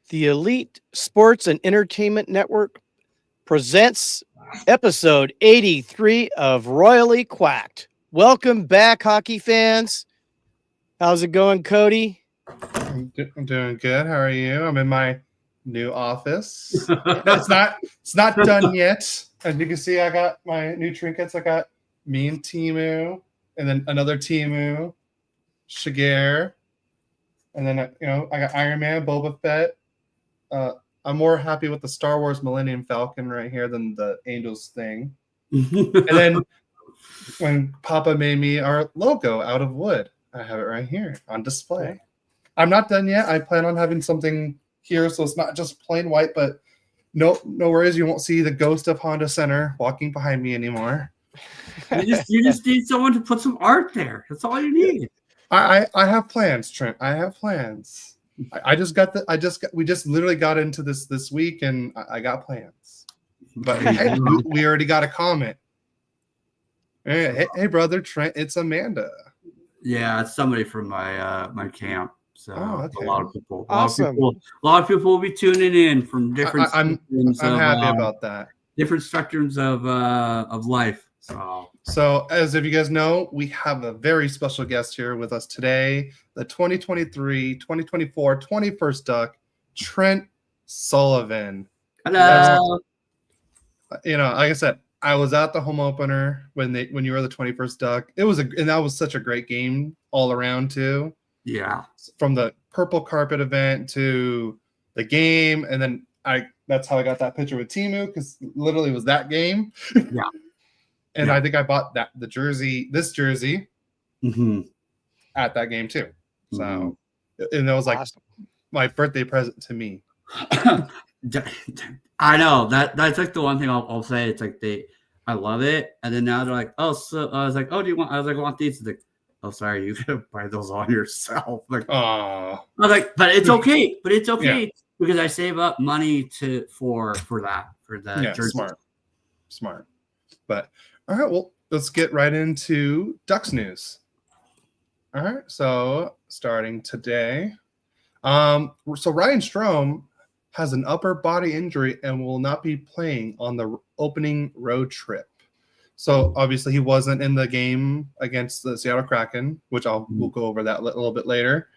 The Elite Sports and Entertainment Network presents episode 83 of Royally Quacked. Welcome back, hockey fans. How's it going, Cody? I'm doing good. How are you? I'm in my new office. It's not done yet. As you can see, I got my new trinkets. I got me and Timu, and then another Timu, Shigeru, and then I got Iron Man, Boba Fett. I'm more happy with the Star Wars Millennium Falcon right here than the Angels thing. And then when Papa made me our logo out of wood, I have it right here on display. I'm not done yet. I plan on having something here, so it's not just plain white, but no worries. You won't see the ghost of Honda Center walking behind me anymore. You just need someone to put some art there. That's all you need. I have plans, Trent. I have plans. We just literally got into this week, and I got plans. But hey, we already got a comment. Hey, brother Trent, it's Amanda. Yeah, it's somebody from my camp. So okay. A lot of people will be tuning in from different. I'm happy about that. Different spectrums of life. So as if you guys know, we have a very special guest here with us today, the 2023-2024 21st Duck, Trent Sullivan. Hello. Like I said, I was at the home opener when you were the 21st Duck. And that was such a great game all around too. Yeah. From the purple carpet event to the game, and then that's how I got that picture with Timu, because literally it was that game. Yeah. And yeah. I think I bought this jersey at that game too. So, and that was like my birthday present to me. I know that's like the one thing I'll say. It's like I love it, and then now they're like, oh, so I was like, oh, do you want? I was like, I want these. It's like, oh, sorry, you gotta buy those on yourself. Like, I was like, but it's okay. Yeah. Because I save up money for the jersey. Smart. But all right, well, let's get right into Ducks news. All right, so starting today, so Ryan Strome has an upper body injury and will not be playing on the opening road trip. So obviously he wasn't in the game against the Seattle Kraken, which we'll go over that a little bit later.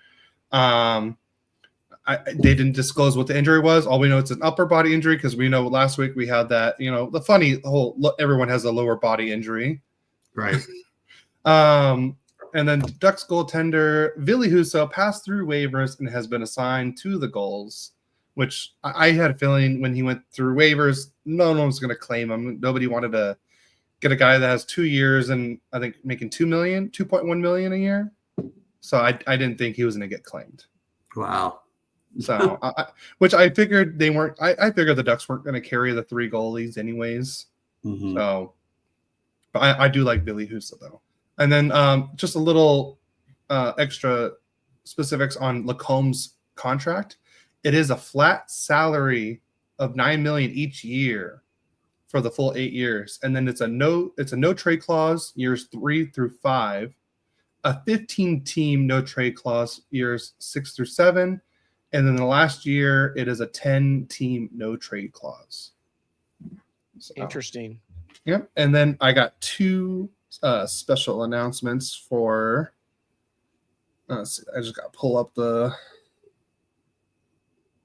They didn't disclose what the injury was. All we know it's an upper body injury, because we know last week we had that, the funny whole everyone has a lower body injury. Right. And then Ducks goaltender Ville Husso passed through waivers and has been assigned to the goals, which I had a feeling when he went through waivers, no one was going to claim him. Nobody wanted to get a guy that has 2 years and I think making $2.1 million a year. So I didn't think he was going to get claimed. Wow. So, which I figured they weren't. I figured the Ducks weren't going to carry the 3 goalies anyways. Mm-hmm. So, but I do like Ville Husso though. And then just a little extra specifics on Lacombe's contract. It is a flat salary of $9 million each year for the full 8 years, and then it's a no trade clause years 3 through 5, a 15-team no trade clause years 6 through 7. And then the last year, it is a 10-team no trade clause. So, interesting. Yep. And then I got 2 special announcements for. Let's see, I just got to pull up the.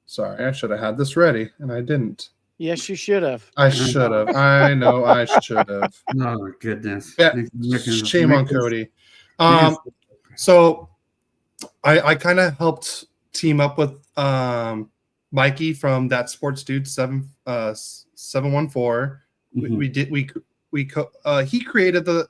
Sorry, I should have had this ready, and I didn't. Yes, you should have. I should have. I know I should have. Oh, goodness. Yeah. Shame on Cody. So I kind of helped team up with Mikey from that Sports Dude 714. Mm-hmm. He created the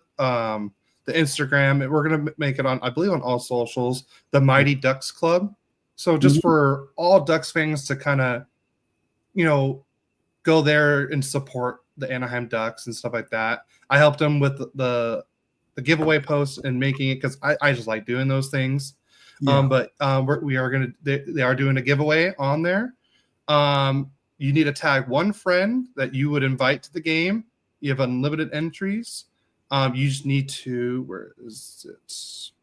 Instagram, and we're gonna make it on, I believe, on all socials, the Mighty Ducks Club. So just for all Ducks fans to kind of go there and support the Anaheim Ducks and stuff like that. I helped him with the giveaway post and making it, because I just like doing those things. Yeah. But they are doing a giveaway on there. You need to tag one friend that you would invite to the game. You have unlimited entries. You just need to, where is it?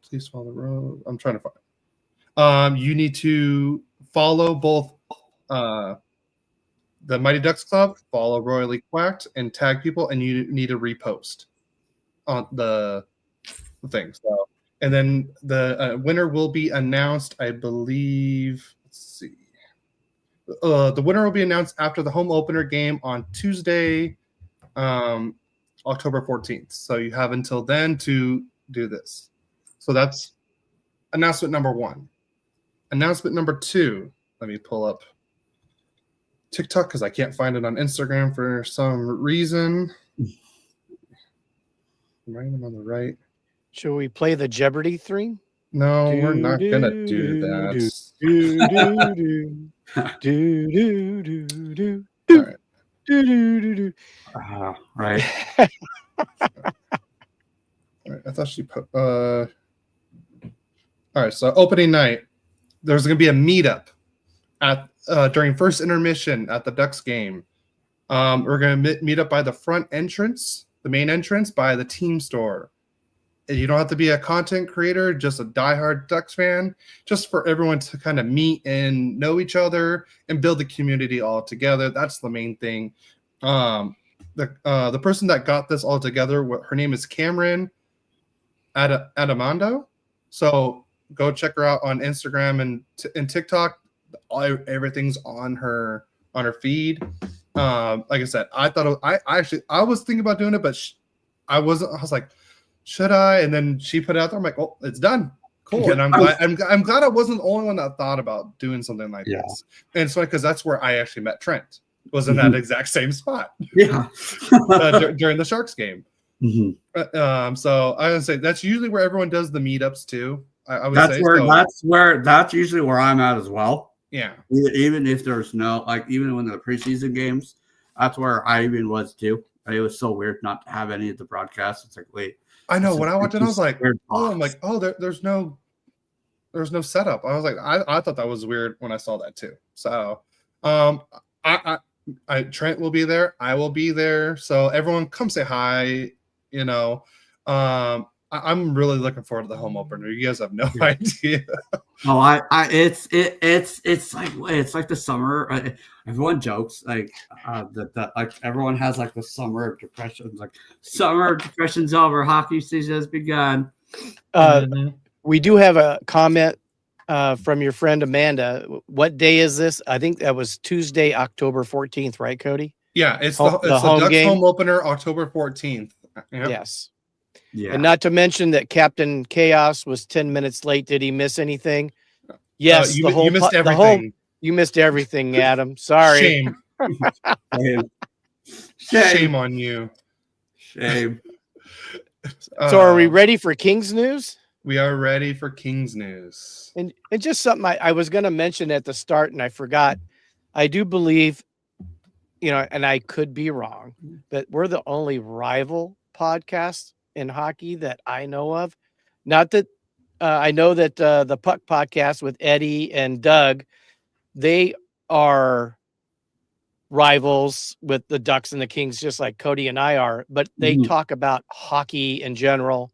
Please follow the road. I'm trying to find it. You need to follow both the Mighty Ducks Club, follow Royally Quacked, and tag people, and you need to repost on the thing. So, and then the winner will be announced, I believe. Let's see. The winner will be announced after the home opener game on Tuesday, October 14th. So you have until then to do this. So that's announcement number 1. Announcement number 2. Let me pull up TikTok because I can't find it on Instagram for some reason. Right, I'm on the right. Should we play the Jeopardy theme? No, we're not gonna do that. Right. I thought she put. All right, so opening night, there's going to be a meetup at during first intermission at the Ducks game. We're going to meet up by the front entrance, the main entrance, by the team store. And you don't have to be a content creator, just a diehard Ducks fan, just for everyone to kind of meet and know each other and build the community all together. That's the main thing. The person that got this all together, her name is Cameron Adamando. So go check her out on Instagram and TikTok. Everything's on her feed. Like I said, I thought I was thinking about doing it, but I wasn't. I was like, should I? And then she put it out there. I'm like, oh, it's done. Cool. And I'm glad I wasn't the only one that thought about doing something like this. And so because that's where I actually met Trent. Was in that exact same spot. Yeah. During the Sharks game. So I would say that's usually where everyone does the meetups too. I would say that's usually where I'm at as well. Yeah. Even if there's no even when the preseason games, that's where I even was too. It was so weird not to have any of the broadcasts. It's like, wait. I know when I watched it, I was like, there's no setup. I was like, I thought that was weird when I saw that too. So Trent will be there. I will be there. So everyone come say hi. You know, I'm really looking forward to the home opener. You guys have no idea. Oh, it's like the summer. Everyone jokes like everyone has like the summer of depressions. Like summer of depression's over. Hockey season has begun. We do have a comment from your friend Amanda. What day is this? I think that was Tuesday, October 14th, right, Cody? Yeah, it's the Ducks game. Home opener, October 14th. Yep. Yes. Yeah. And not to mention that Captain Chaos was 10 minutes late. Did he miss anything? Yes. You missed everything. You missed everything, Adam. Sorry. Shame. Shame on you. Shame. So are we ready for Kings news? We are ready for Kings news. And just something I was going to mention at the start and I forgot. I do believe, and I could be wrong, that we're the only rival podcast in hockey that I know of. Not that I know that the Puck podcast with Eddie and Doug, they are rivals with the Ducks and the Kings, just like Cody and I are, but they talk about hockey in general,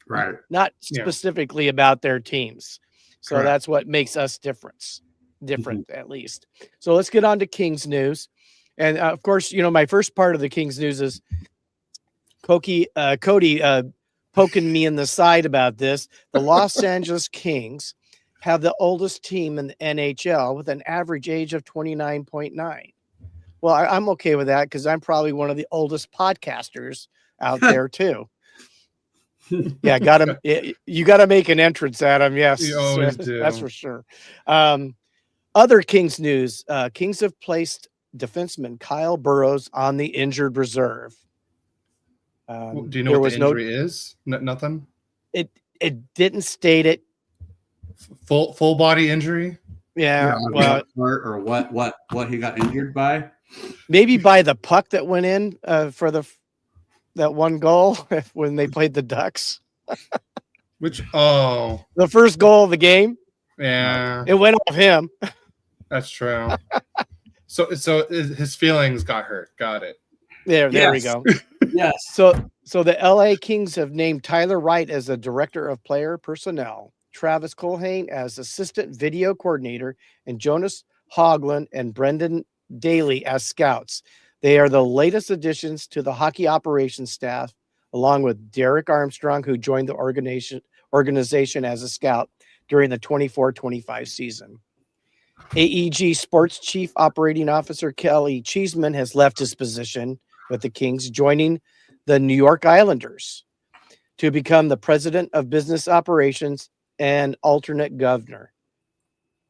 right? Not specifically about their teams. So Correct. That's what makes us different at least. So let's get on to Kings news. And of course, my first part of the Kings news is Cody poking me in the side about this. The Los Angeles Kings have the oldest team in the NHL with an average age of 29.9. Well, I'm okay with that because I'm probably one of the oldest podcasters out there too. Yeah, you got to make an entrance, Adam. Yes, you always do. That's for sure. Other Kings news: Kings have placed defenseman Kyle Burroughs on the injured reserve. Do you know what the injury is? Nothing. It didn't state it. Full body injury. Yeah. Well, or what he got injured by? Maybe by the puck that went in for that one goal when they played the Ducks. The first goal of the game. Yeah. It went off him. That's true. So his feelings got hurt. Got it. There we go. Yes. So the LA Kings have named Tyler Wright as the director of player personnel, Travis Colhane as assistant video coordinator, and Jonas Hoagland, and Brendan Daly as scouts. They are the latest additions to the hockey operations staff, along with Derek Armstrong, who joined the organization as a scout during the 24-25 season. AEG Sports Chief Operating Officer Kelly Cheeseman has left his position with the Kings, joining the New York Islanders to become the president of business operations and alternate governor.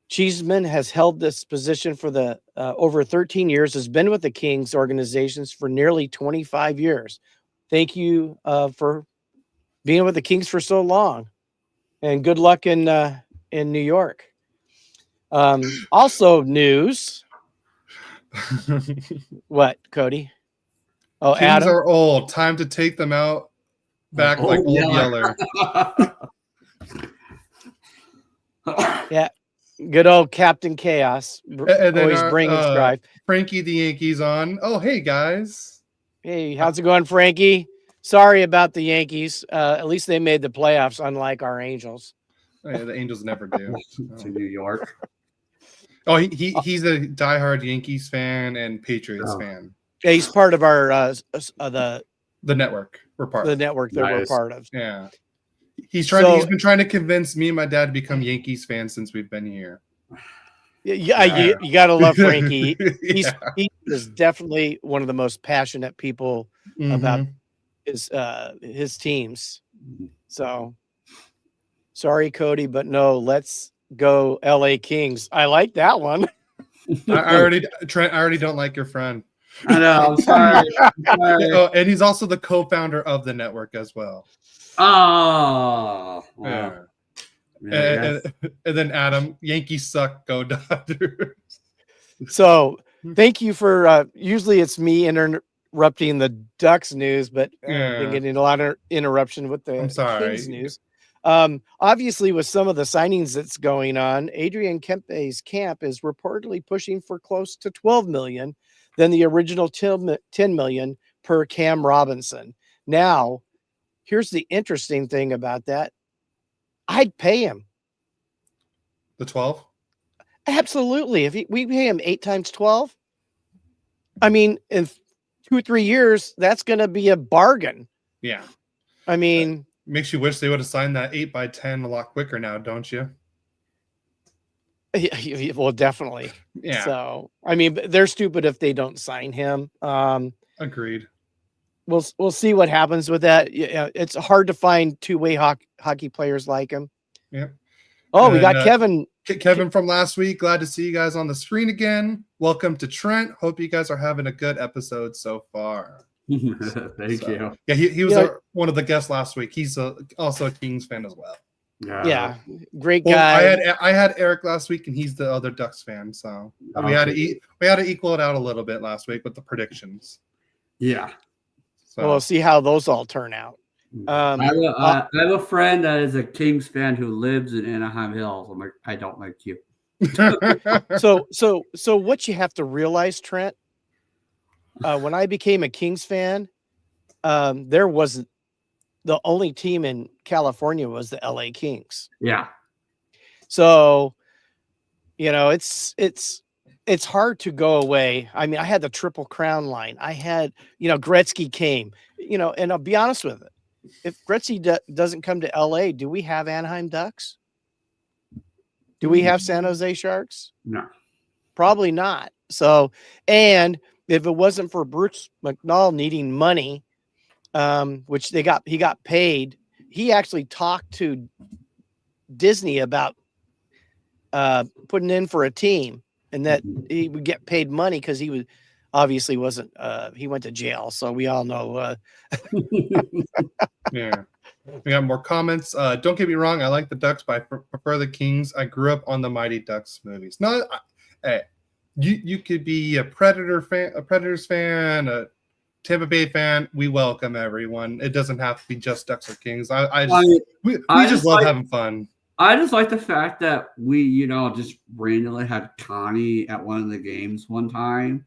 Cheeseman has held this position for the over 13 years, has been with the Kings organizations for nearly 25 years. Thank you for being with the Kings for so long, and good luck in New York. Also news. What, Cody? Oh, Kings Adam? are old. Time to take them out back like old Yeller. Yeah. Good old Captain Chaos. And then Always bringing strife. Frankie the Yankees on. Oh, hey, guys. Hey, how's it going, Frankie? Sorry about the Yankees. At least they made the playoffs, unlike our Angels. Yeah, the Angels never do. To New York. Oh, he's a diehard Yankees fan and Patriots fan. Yeah, he's part of our the network. We're part the of. network that we're part of. Yeah. He's been trying to convince me and my dad to become Yankees fans since we've been here. Yeah, you gotta love Frankie. He is definitely one of the most passionate people about his teams. So sorry, Cody, but no, let's go LA Kings. I like that one. Trent, I already don't like your friend. I know, I'm sorry. Oh, and he's also the co-founder of the network as well. Oh, wow. Yeah. And then Adam, Yankees suck, go Dodgers. So thank you for usually it's me interrupting the Ducks news, but I've been getting a lot of interruption with the Kings news. Obviously, with some of the signings that's going on, Adrian Kempe's camp is reportedly pushing for close to $12 million than the original $10 million per Cam Robinson. Now, here's the interesting thing about that. I'd pay him. The 12? Absolutely. If we pay him 8 times 12, I mean, in 2 or 3 years, that's going to be a bargain. Yeah. I mean, makes you wish they would have signed that 8x10 a lot quicker now, don't you? Well, definitely. Yeah. So, I mean, they're stupid if they don't sign him. Agreed. We'll see what happens with that. Yeah, it's hard to find two-way hockey players like him. Yeah. Oh, we got Kevin. Kevin from last week. Glad to see you guys on the screen again. Welcome to Trent. Hope you guys are having a good episode so far. Thank you. Yeah, he was one of the guests last week. He's also a Kings fan as well. Yeah, great guy. I had Eric last week, and he's the other Ducks fan. So we had to equal it out a little bit last week with the predictions. Yeah. So we'll see how those all turn out. I have a friend that is a Kings fan who lives in Anaheim Hills. I'm like, I don't like you. So what you have to realize, Trent, when I became a Kings fan, there wasn't the only team in California was the LA Kings. Yeah. So, it's hard to go away. I mean, I had the Triple Crown line. I had, Gretzky came, and I'll be honest with it. If Gretzky doesn't come to LA, do we have Anaheim Ducks? Do we have San Jose Sharks? No. Probably not. So, and if it wasn't for Bruce McNall needing money, which he got paid, he actually talked to Disney about putting in for a team, and that he would get paid money because he wasn't he went to jail, so we all know. Yeah, we got more comments. Don't get me wrong, I like the Ducks, but I prefer the Kings. I grew up on the Mighty Ducks movies. No, hey, you could be a Predators fan, a Tampa Bay fan. We welcome everyone. It doesn't have to be just Ducks or Kings. We just love having fun. I just like the fact that we, just randomly had Connie at one of the games one time.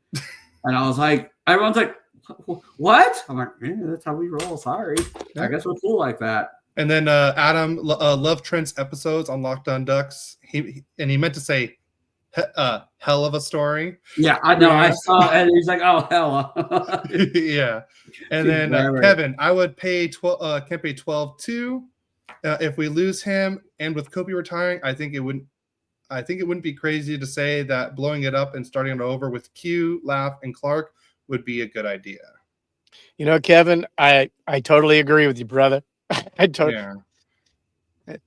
And I was like, everyone's like, what? I'm like, yeah, that's how we roll. Sorry. Yeah. I guess we're cool like that. And then Adam loved Trent's episodes on Locked On Ducks. He meant to say hell of a story. Yeah, I know. I saw it. And he's like, oh, hell. Yeah. And then Kevin, I would pay 12. Can't pay 12 too. If we lose him, and with Kobe retiring, I think it wouldn't be crazy to say that blowing it up and starting it over with Q, Laugh, and Clark would be a good idea. You know, Kevin, I totally agree with you, brother. Yeah.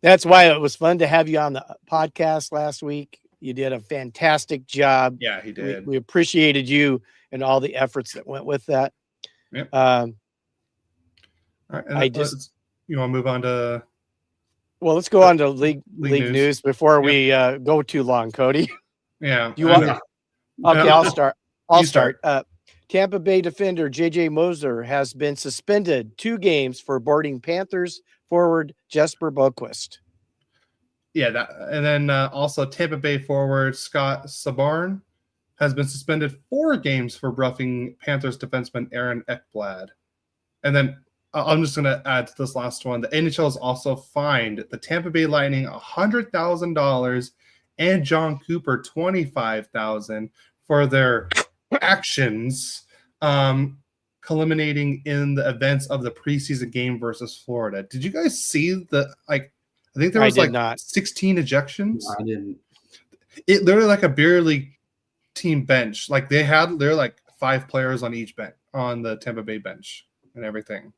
That's why it was fun to have you on the podcast last week. You did a fantastic job. Yeah, he did. We appreciated you and all the efforts that went with that. Yep. All right, you want to move on to? Well, let's go on to league news before we go too long, Cody. Yeah. You want? Okay, I'll start. I'll start. Tampa Bay defender J.J. Moser has been suspended 2 games for boarding Panthers forward Jesper Boquist. Yeah, and then also Tampa Bay forward Scott Sabarn has been suspended 4 games for roughing Panthers defenseman Aaron Ekblad. And then I'm just going to add to this last one. The NHL has also fined the Tampa Bay Lightning $100,000 and John Cooper $25,000 for their actions, culminating in the events of the preseason game versus Florida. Did you guys see I think there was not 16 ejections. No, I didn't. It literally like a beer league team bench. Like they're like 5 players on each bench on the Tampa Bay bench and everything.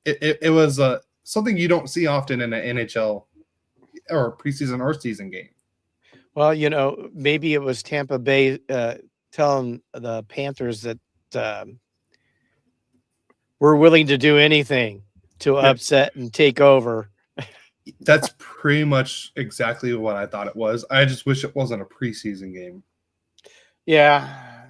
It was something you don't see often in an NHL or preseason or season game. Well, you know, maybe it was Tampa Bay telling the Panthers that we're willing to do anything to upset and take over. That's pretty much exactly what I thought it was. I just wish it wasn't a preseason game. Yeah.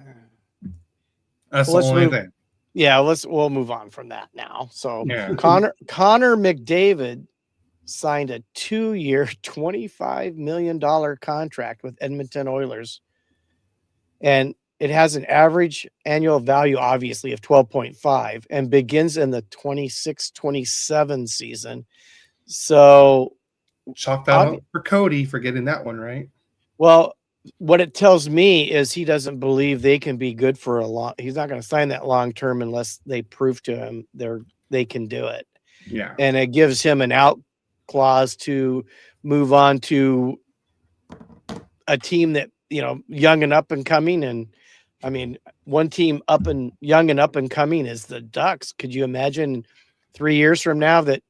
That's the only thing. Yeah, we'll move on from that now. So Connor McDavid signed a 2-year, $25 million contract with Edmonton Oilers. And it has an average annual value, obviously, of 12.5 and begins in the 26-27 season. So chalk that up for Cody for getting that one right. Well, what it tells me is he doesn't believe they can be good for a long. He's not going to sign that long term unless they prove to him they can do it. Yeah, and it gives him an out clause to move on to a team that young and up and coming. And I mean, one team young and up and coming is the Ducks. Could you imagine 3 years from now that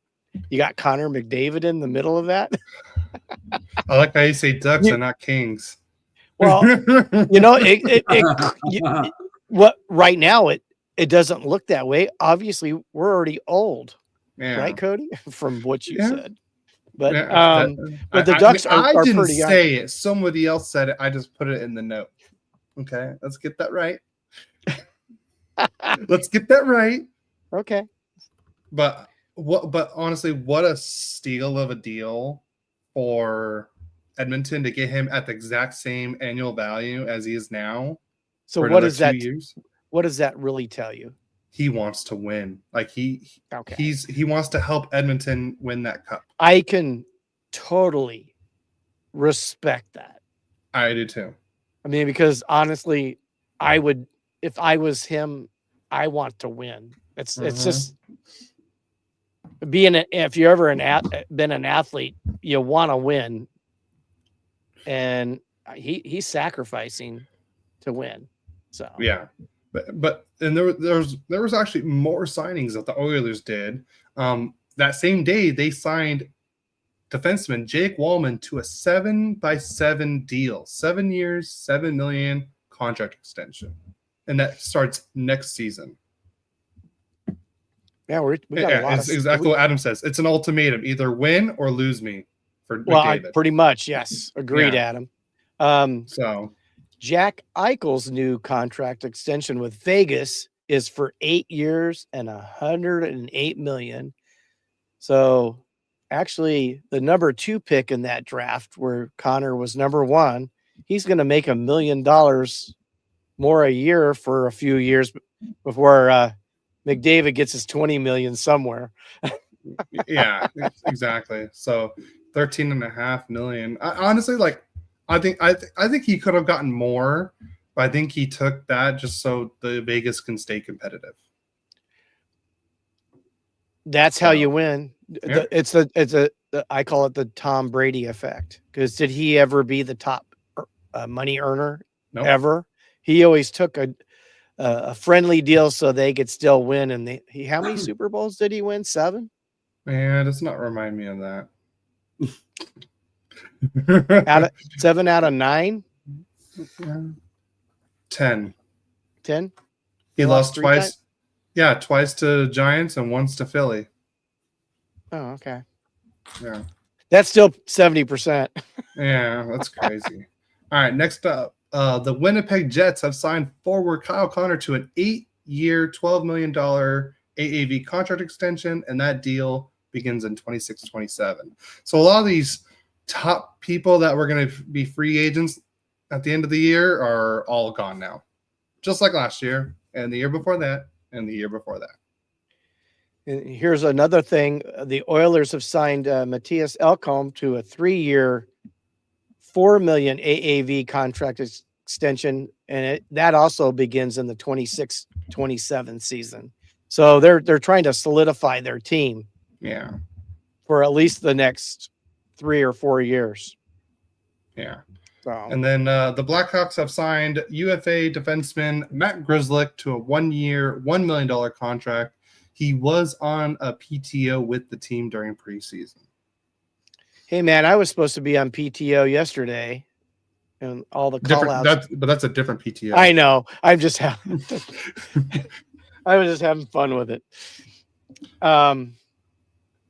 you got Connor McDavid in the middle of that? I like how you say Ducks and not Kings. Well, what right now it doesn't look that way. Obviously, we're already old, right, Cody? From what you said, but but the Ducks are didn't pretty young. say it. Somebody else said it. I just put it in the note. Okay, let's get that right. Let's get that right. Okay, but honestly, what a steal of a deal for Edmonton to get him at the exact same annual value as he is now. So what is that? What does that really tell you? He wants to win. Like he wants to help Edmonton win that cup. I can totally respect that. I do too. I mean, because honestly, I would, if I was him, I want to win. It's just if you're ever been an athlete, you want to win. And he's sacrificing to win. So yeah, but there was actually more signings that the Oilers did. That same day they signed defenseman Jake Wallman to a 7x7 deal, 7 years, $7 million contract extension, and that starts next season. Yeah, we got a lot. It's exactly what Adam says. It's an ultimatum: either win or lose me. Pretty much, yes. Agreed, Adam. So Jack Eichel's new contract extension with Vegas is for 8 years and $108 million. So actually, the number 2 pick in that draft, where Connor was number 1, he's going to make $1 million more a year for a few years before McDavid gets his $20 million somewhere. Yeah, exactly. So $13.5 million. Honestly, I think he could have gotten more, but I think he took that just so the Vegas can stay competitive. That's how you win. Yeah. I call it the Tom Brady effect. Because did he ever be the top money earner ever? He always took a friendly deal so they could still win. And how many Super Bowls did he win? 7? Man, does not remind me of that. 7 out of 9? 10. 10? He lost three twice. times? Yeah, twice to Giants and once to Philly. Oh, okay. Yeah. That's still 70%. Yeah, that's crazy. All right, next up, the Winnipeg Jets have signed forward Kyle Connor to an 8-year, $12 million AAV contract extension, and that deal begins in 26-27. So a lot of these top people that were going to be free agents at the end of the year are all gone now, just like last year and the year before that and the year before that. And here's another thing. The Oilers have signed Matthias Ekholm to a 3-year, $4 million AAV contract extension, and that also begins in the 26-27 season. So they're trying to solidify their team. Yeah. For at least the next 3 or 4 years. Yeah. So. And then the Blackhawks have signed UFA defenseman Matt Grzelcyk to a 1-year, $1 million contract. He was on a PTO with the team during preseason. Hey, man, I was supposed to be on PTO yesterday, and all the call-outs. But that's a different PTO. I know. I was just having fun with it.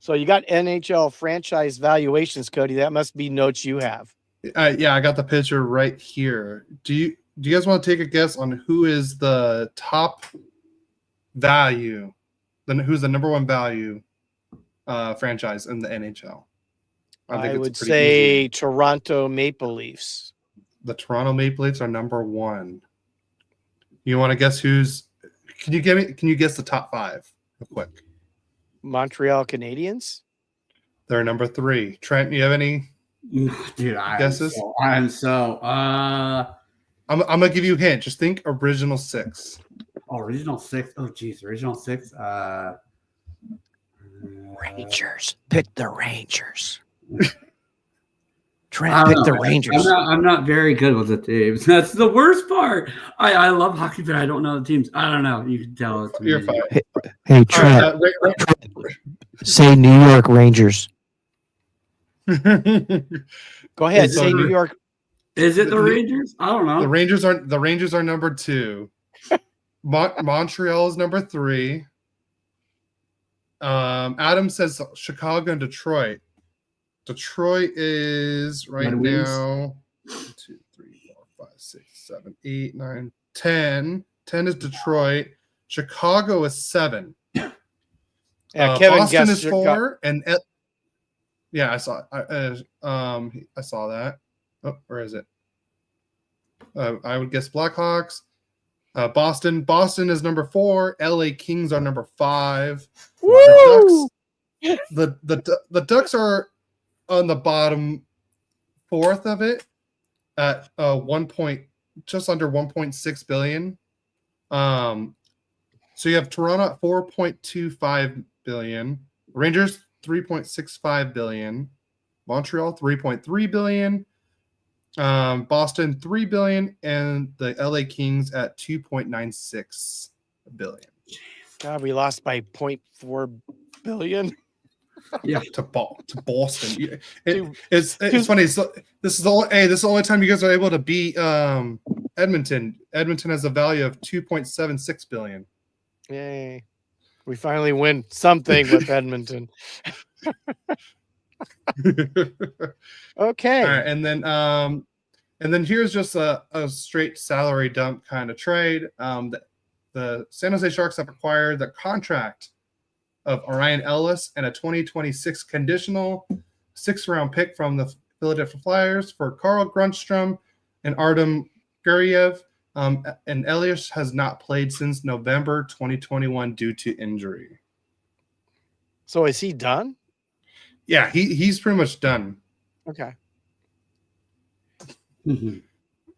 So you got NHL franchise valuations, Cody. That must be notes you have. Yeah, I got the picture right here. Do you guys want to take a guess on who is the top value? Then who's the number one value franchise in the NHL? I would say easy. Toronto Maple Leafs. The Toronto Maple Leafs are number one. You want to guess who's? Can you guess the top 5 real quick? Montreal Canadiens. They're number 3. Trent, you have any guesses? I'm gonna give you a hint. Just think original 6. Oh, original 6. Oh, geez, original 6. Rangers. Pick the Rangers. Trent picked the Rangers. I'm not very good with the teams. That's the worst part. I love hockey, but I don't know the teams. I don't know. You can tell it to me. You're fine. Hey Trent. Say New York Rangers. Go ahead. Say New York. Is it the Rangers? I don't know. The Rangers are number 2. Montreal is number 3. Adam says Chicago and Detroit. Detroit is right now 1, 2, 3, 4, 5, 6, 7, 8, 9, 10. 10 is Detroit. Chicago is 7. Boston is 4, and yeah, I saw. I saw that. Oh, where is it? I would guess Blackhawks. Boston is number 4. LA Kings are number 5. Woo! The Ducks are on the bottom 4th of it at just under 1.6 billion. So you have Toronto at 4.25 billion, Rangers 3.65 billion, Montreal 3.3 billion, Boston 3 billion, and the LA Kings at 2.96 billion. God, we lost by 0.4 billion. Yeah, to Boston. It's funny. So this is the only time you guys are able to beat Edmonton. Edmonton has a value of 2.76 billion. Yay! We finally win something with Edmonton. Okay. All right, and then here's just a straight salary dump kind of trade. The San Jose Sharks have acquired the contract of Orion Ellis and a 2026 conditional 6th-round pick from the Philadelphia Flyers for Carl Grundstrom and Artem Guriev. And Ellis has not played since November 2021 due to injury. So is he done? Yeah, he's pretty much done. Okay. Okay.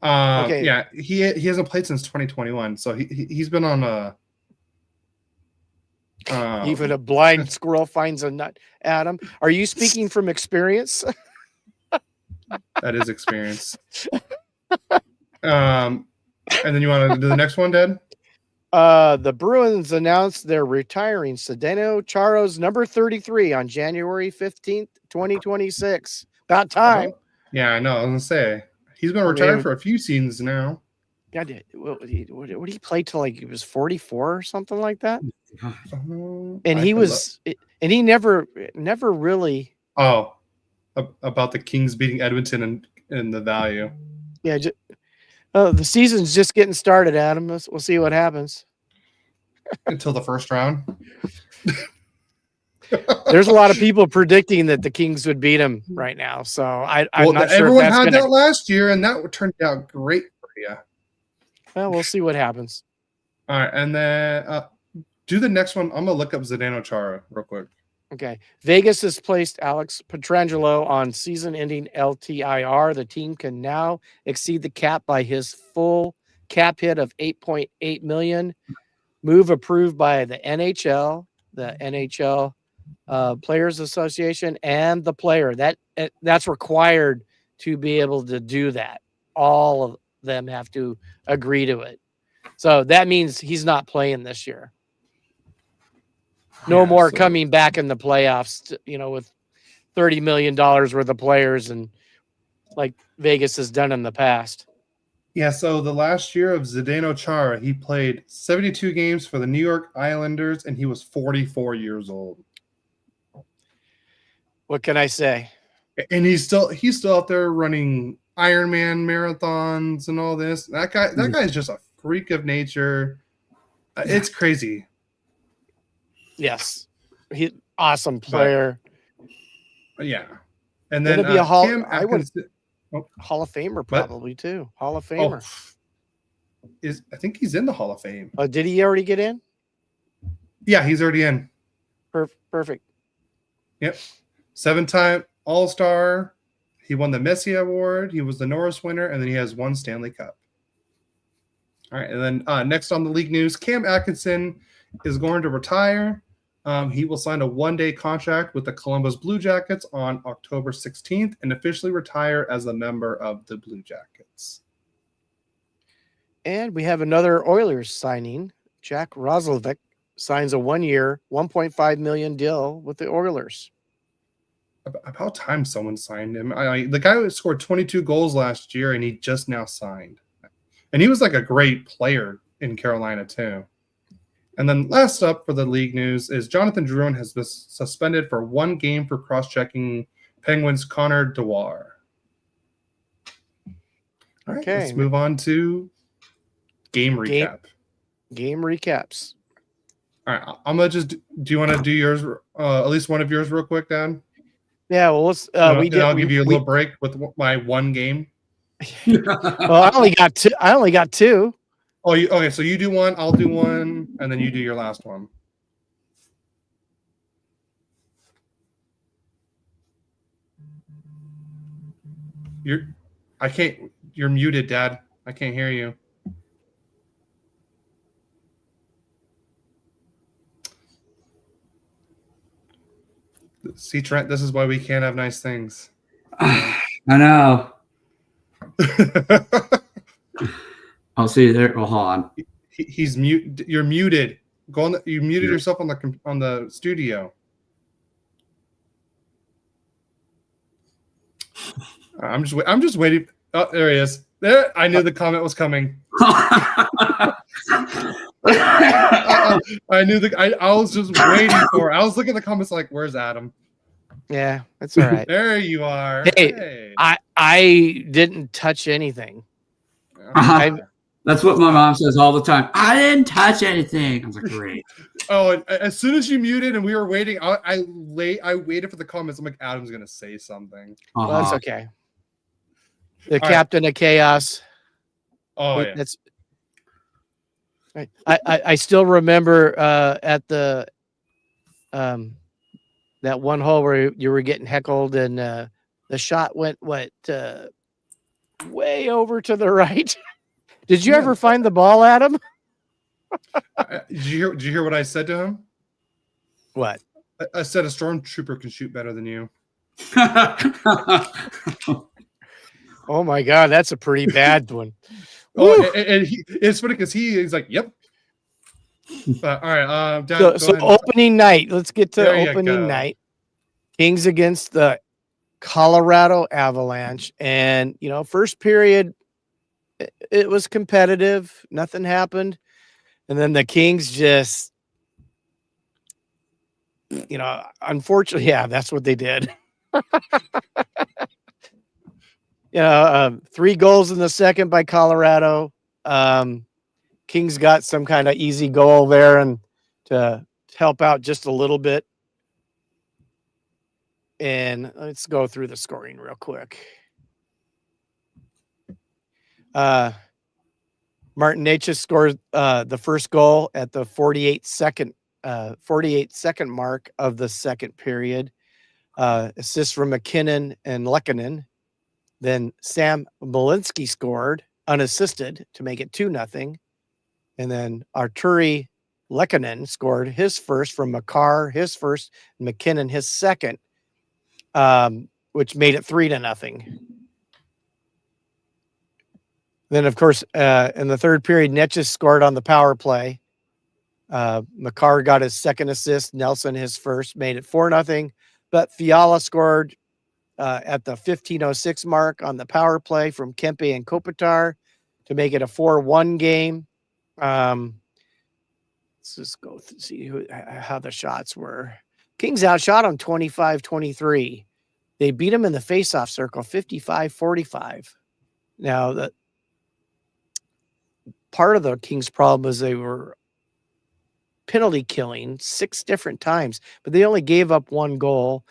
Yeah, he hasn't played since 2021, so he's been on a. Even a blind squirrel finds a nut. Adam, are you speaking from experience? That is experience. And then you want to do the next one, Dad? The Bruins announced they're retiring Zdeno Chara's number 33 on January 15th, 2026. About time. Oh, yeah, I know. I was gonna say he's been retired for a few seasons now. God, what did he play till like he was 44 or something like that? And he never really. Oh, about the Kings beating Edmonton and the value. Yeah, the season's just getting started, Adam. We'll see what happens. Until the first round. There's a lot of people predicting that the Kings would beat him right now. So I'm not sure. Everyone had that last year, and that turned out great for you. Well, we'll see what happens. All right, and then do the next one. I'm gonna look up Zdeno Chara real quick. Okay. Vegas has placed Alex Pietrangelo on season-ending LTIR. The team can now exceed the cap by his full cap hit of $8.8 million. Move approved by the NHL, the NHL Players Association, and the player. That's required to be able to do that. All of them have to agree to it. So that means he's not playing this year. No more coming back in the playoffs, with $30 million worth of players and like Vegas has done in the past. Yeah, so the last year of Zdeno Chara, he played 72 games for the New York Islanders, and he was 44 years old. What can I say? And he's still out there running Ironman marathons and all this. That guy is just a freak of nature. It's crazy. Yes, he awesome player. But, yeah, and then be a Hall of Famer probably too. Hall of Famer. I think he's in the Hall of Fame. Did he already get in? Yeah, he's already in. Perfect. Yep, 7-time All-Star. He won the Messi Award. He was the Norris winner, and then he has 1 Stanley Cup. All right, and then next on the league news, Cam Atkinson is going to retire. He will sign a 1-day contract with the Columbus Blue Jackets on October 16th and officially retire as a member of the Blue Jackets. And we have another Oilers signing. Jack Roslovic signs a 1-year, $1.5 million deal with the Oilers. About time someone signed him. The guy who scored 22 goals last year, and he just now signed. And he was like a great player in Carolina too. And then last up for the league news is Jonathan Drouin has been suspended for 1 game for cross-checking Penguins' Connor Dewar. All right, let's move on to game recap. Game recaps. All right, I'm gonna just. Do you want to do yours? At least one of yours, real quick, Dan. Yeah, well, let's. I'll give you a little break with my 1 game. Well, I only got two. Oh, okay. So you do one, I'll do one, and then you do your last one. You're muted, Dad. I can't hear you. See, Trent, this is why we can't have nice things. I know. I'll see you there. Well, hold on. He's mute. You're muted. You muted yourself on the studio. I'm just waiting. Oh, there he is. There. I knew the comment was coming. I knew I was just waiting for it. I was looking at the comments like, "Where's Adam?" Yeah, that's all right. There you are. Hey. I didn't touch anything. That's what my mom says all the time. I didn't touch anything. I was like, great. Oh, and as soon as you muted and we were waiting, I waited for the comments. I'm like, Adam's gonna say something. Well, that's okay. The captain of chaos. Oh, yeah. That's. I still remember at the that one hole where you were getting heckled and the shot went way over to the right. Did you ever find the ball, Adam? Did you hear what I said to him? What? I said a stormtrooper can shoot better than you. Oh my God, that's a pretty bad one. Oh, and it's funny because he's like, "Yep." All right, Dad, so opening night. Let's get to opening night. Kings against the Colorado Avalanche, and first period, it was competitive. Nothing happened, and then the Kings just, unfortunately, that's what they did. 3 goals in the second by Colorado. Kings got some kind of easy goal there and to help out just a little bit. And let's go through the scoring real quick. Martin Necas scored the first goal at the 48 second mark of the second period. Assists from McKinnon and Lehkonen. Then Sam Malinsky scored unassisted to make it 2-0. And then Arturi Lehkonen scored his first from Makar, his first, and McKinnon his second, which made it 3-0. Then, of course, in the third period, Necas scored on the power play. Makar got his second assist. Nelson his first, made it 4-0. But Fiala scored at the 15:06 mark on the power play from Kempe and Kopitar to make it a 4-1 game. Let's just go see how the shots were. Kings outshot them 25-23. They beat them in the faceoff circle 55-45. Now, the part of the Kings' problem is they were penalty killing 6 different times, but they only gave up 1 goal,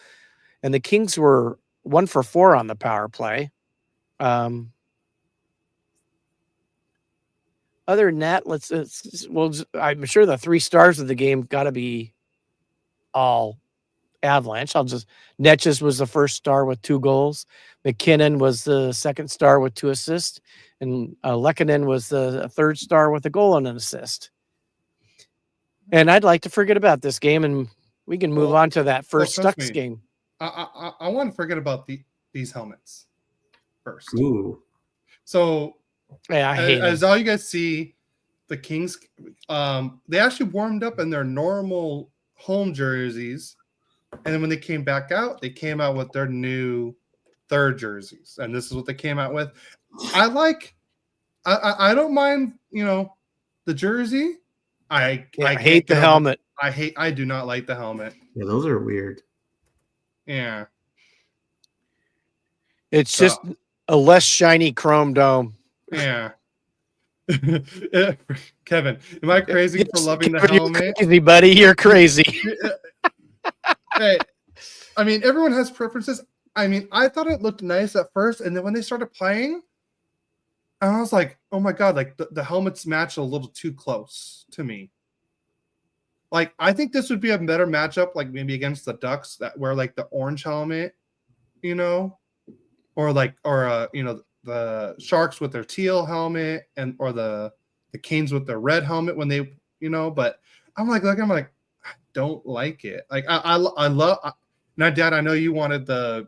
and the Kings were 1 for 4 on the power play. Other than that, I'm sure the 3 stars of the game got to be all Avalanche. Necas was the first star with 2 goals. McKinnon was the second star with 2 assists. And Lehkonen was the third star with a goal and an assist. And I'd like to forget about this game, and we can move on to that first Ducks game. I want to forget about these helmets first. Ooh. So, I hate as all you guys see, the Kings, they actually warmed up in their normal home jerseys, and then when they came back out, they came out with their new third jerseys, and this is what they came out with. I don't mind, the jersey. I hate the helmet. I do not like the helmet. Yeah, those are weird. Yeah. It's just a less shiny chrome dome. Yeah. Kevin, am I crazy for loving the helmet? You're crazy, buddy. You're crazy. Hey, I mean, everyone has preferences. I mean, I thought it looked nice at first, and then when they started playing, I was like, oh my God, like the helmets match a little too close to me. Like, I think this would be a better matchup, like maybe against the Ducks that wear like the orange helmet, or the Sharks with their teal helmet or the Canes with their red helmet when they, but I'm like, I don't like it. Like I love now, Dad, I know you wanted the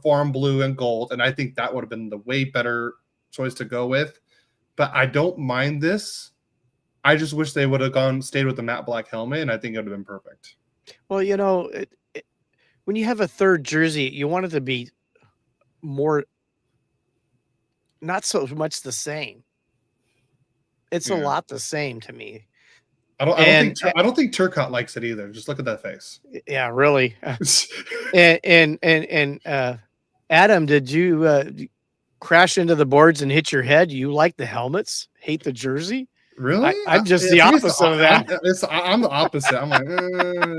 foreign blue and gold, and I think that would have been the way better choice to go with, but I don't mind this. I just wish they would have stayed with the matte black helmet, and I think it would have been perfect. Well, when you have a third jersey, you want it to be more, not so much the same. It's a lot the same to me. I don't think Turcotte likes it either. Just look at that face. Yeah, really. and Adam, did you crash into the boards and hit your head? You like the helmets? Hate the jersey? Really? I'm just the opposite of that. I'm the opposite. I'm like,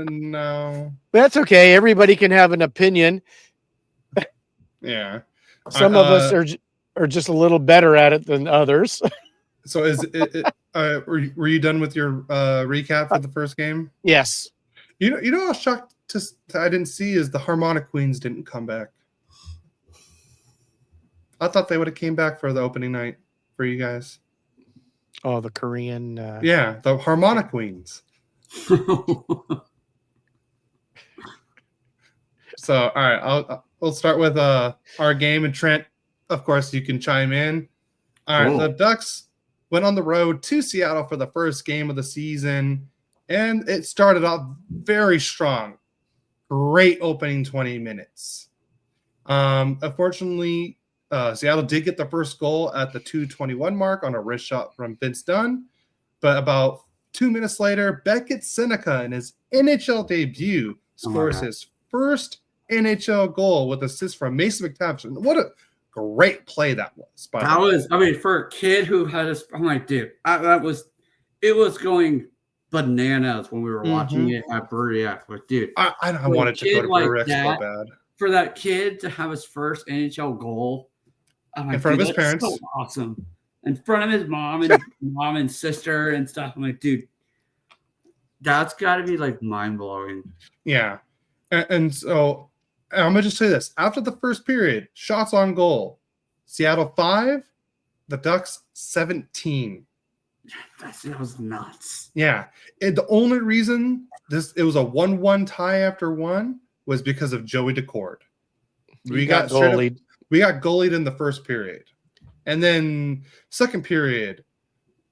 no. That's okay. Everybody can have an opinion. Yeah. Some of us are just a little better at it than others. So were you done with your recap for the first game? Yes. You know how shocked I didn't see is the Harmonic Queens didn't come back. I thought they would have came back for the opening night for you guys. Oh, the Korean. Yeah, the Harmonic Queens. So, all right, we'll start with our game, and Trent, of course, you can chime in. All right, the Ducks went on the road to Seattle for the first game of the season, and it started off very strong. Great opening 20 minutes. Unfortunately, Seattle did get the first goal at the 2:21 mark on a wrist shot from Vince Dunn, but about 2 minutes later, Beckett Seneca, in his NHL debut, scores his first NHL goal with assist from Mason McTavish. What a great play that was. For a kid who had I'm like, dude, it was going bananas when we were watching it at Brewery X. Like, dude, I wanted to go to Brewery X so bad. For that kid to have his first NHL goal in front of his parents, so awesome. In front of his mom and sister and stuff. I'm like, dude, that's got to be like mind blowing. Yeah, and so I'm gonna just say this: after the first period, shots on goal, Seattle 5, the Ducks 17. That was nuts. Yeah, and the only reason it was a 1-1 tie after one was because of Joey Decord. We got goalied in the first period, and then second period,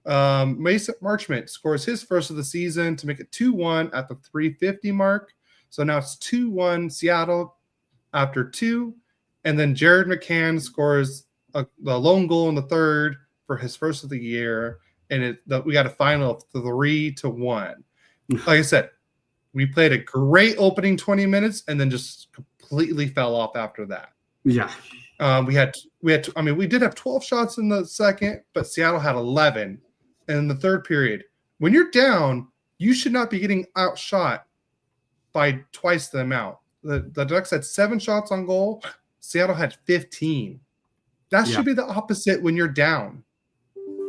Mason Marchment scores his first of the season to make it 2-1 at the 3:50 mark. So now it's 2-1 Seattle after 2, and then Jared McCann scores the lone goal in the third for his first of the year, and we got a final of 3-1. Like I said, we played a great opening 20 minutes and then just completely fell off after that. Yeah. We did have 12 shots in the second, but Seattle had 11. And in the third period, when you're down, you should not be getting outshot by twice the amount. The Ducks had 7 shots on goal. Seattle had 15. That should be the opposite when you're down.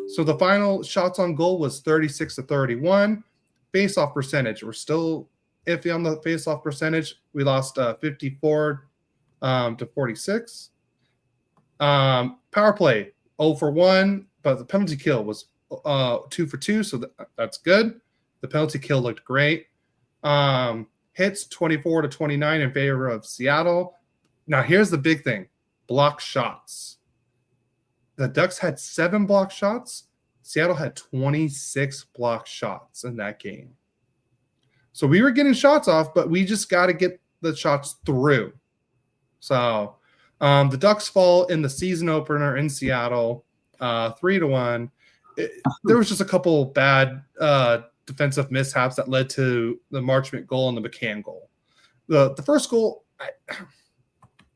So the final shots on goal was 36-31. Face-off percentage, we're still iffy on the face-off percentage. We lost 54 to 46. Power play 0 for 1, but the penalty kill was 2 for 2, so that's good. The penalty kill looked great. Hits 24-29 in favor of Seattle. Now here's the big thing: block shots. The Ducks had 7 block shots. Seattle had 26 block shots in that game. So we were getting shots off, but we just got to get the shots through. So the Ducks fall in the season opener in Seattle, 3-1. There was just a couple bad defensive mishaps that led to the Marchment goal and the McCann goal. The first goal,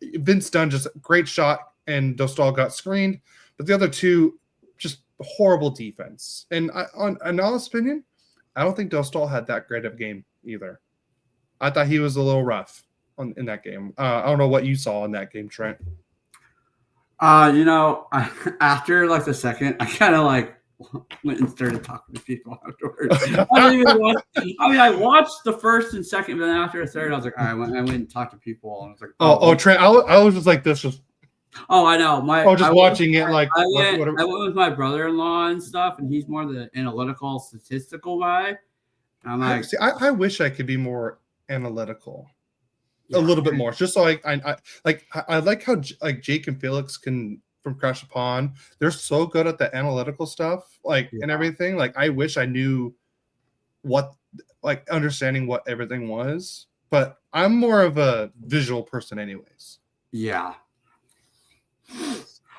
Vince Dunn, just a great shot, and Dostal got screened. But the other two, just horrible defense. And in honest opinion, I don't think Dostal had that great of a game either. I thought he was a little rough in that game. I don't know what you saw in that game, Trent. After like the second, I kind of like went and started talking to people afterwards. I watched the first and second, but then after the third, I was like, all right, I went and talked to people, and I was like, Trent, I was just like this. I know. Watching it like I went with my brother-in-law and stuff, and he's more the analytical, statistical guy. And I'm like, I wish I could be more analytical, a little bit more, just so I like how like Jake and Felix from Crash Upon, they're so good at the analytical stuff, and everything. Like I wish I knew understanding what everything was, but I'm more of a visual person, anyways. Yeah.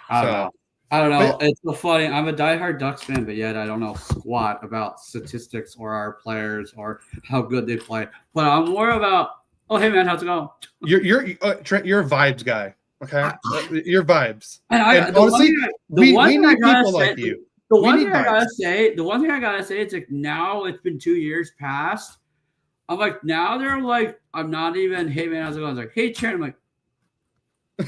I don't know. It's so funny. I'm a diehard Ducks fan, but yet I don't know squat about statistics or our players or how good they play. But I'm more about, oh, hey man, how's it going? You're Trent. You're a vibes guy. Okay, you're vibes. And honestly, we need people like you. The one thing I gotta say, it's like now it's been 2 years past. I'm like, now they're like, I'm not even, hey man, how's it going? I was like, hey Trent. I'm like, are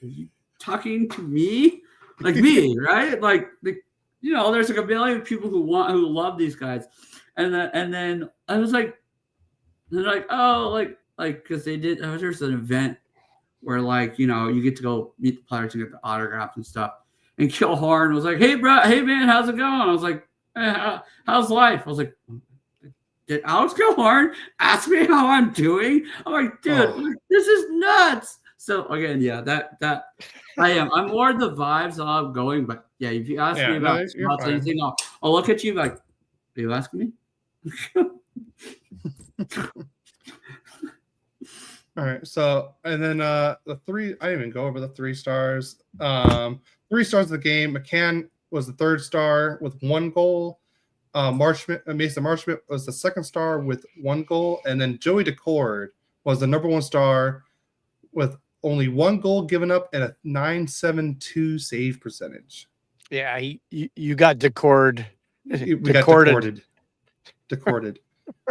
you talking to me? Like me, right? Like there's like a million people who love these guys. And then I was like, they're like, oh, like because they did, there's an event where like you get to go meet the players and get the autographs and stuff. And Kilhorn was like, "Hey, bro, hey man, how's it going?" I was like, hey, "How's life?" I was like, "Did Alex Kilhorn ask me how I'm doing?" I'm like, "Dude, this is nuts." So again, yeah, that I am. I'm more the vibes that I'm going, but yeah, if you ask me about anything, I'll look at you like, "Are you asking me?" All right. So, and then the three, I didn't even go over the 3 stars. 3 stars of the game. McCann was the 3rd star with 1 goal. Mason Marshmit was the 2nd star with 1 goal. And then Joey Decord was the number 1 star with only 1 goal given up and a .972 save percentage. Yeah, you got Decord. We got decorded.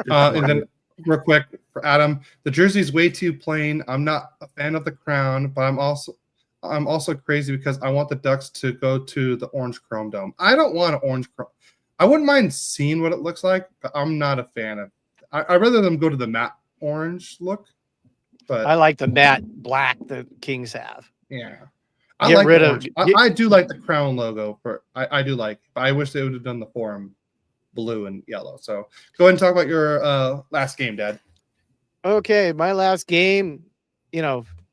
And then real quick for Adam, the jersey's way too plain. I'm not a fan of the crown, but I'm also crazy because I want the Ducks to go to the orange chrome dome. I don't want an orange chrome. I wouldn't mind seeing what it looks like, but I'm not a fan of. I'd rather them go to the matte orange look. But I like the matte black the Kings have. Yeah, I do like the crown logo. I do like, but I wish they would have done the forum blue and yellow. So go ahead and talk about your last game, Dad. Okay, my last game,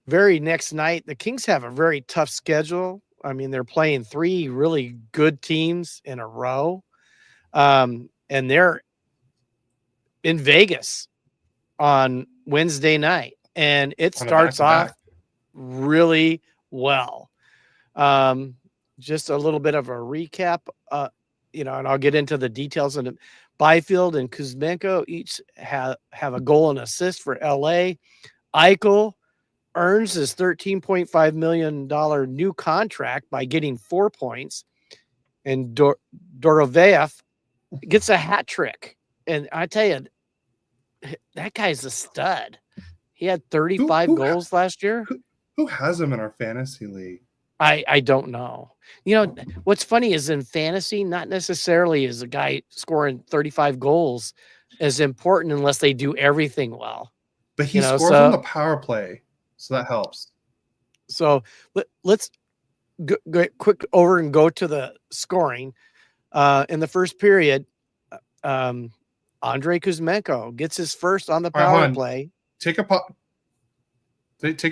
very next night. The Kings have a very tough schedule. I mean, they're playing 3 really good teams in a row. And they're in Vegas on Wednesday night. And it starts off really well. Just a little bit of a recap, and I'll get into the details. And Byfield and Kuzmenko each have a goal and assist for LA. Eichel earns his $13.5 million new contract by getting 4 points. And Doroveyev gets a hat trick. And I tell you, that guy's a stud. He had 35 goals last year. Who has him in our fantasy league? I don't know. What's funny is in fantasy, not necessarily is a guy scoring 35 goals as important unless they do everything well. But he scores on the power play, so that helps. So let's go quick over and go to the scoring. In the first period, Andrei Kuzmenko gets his first on the power play. Take your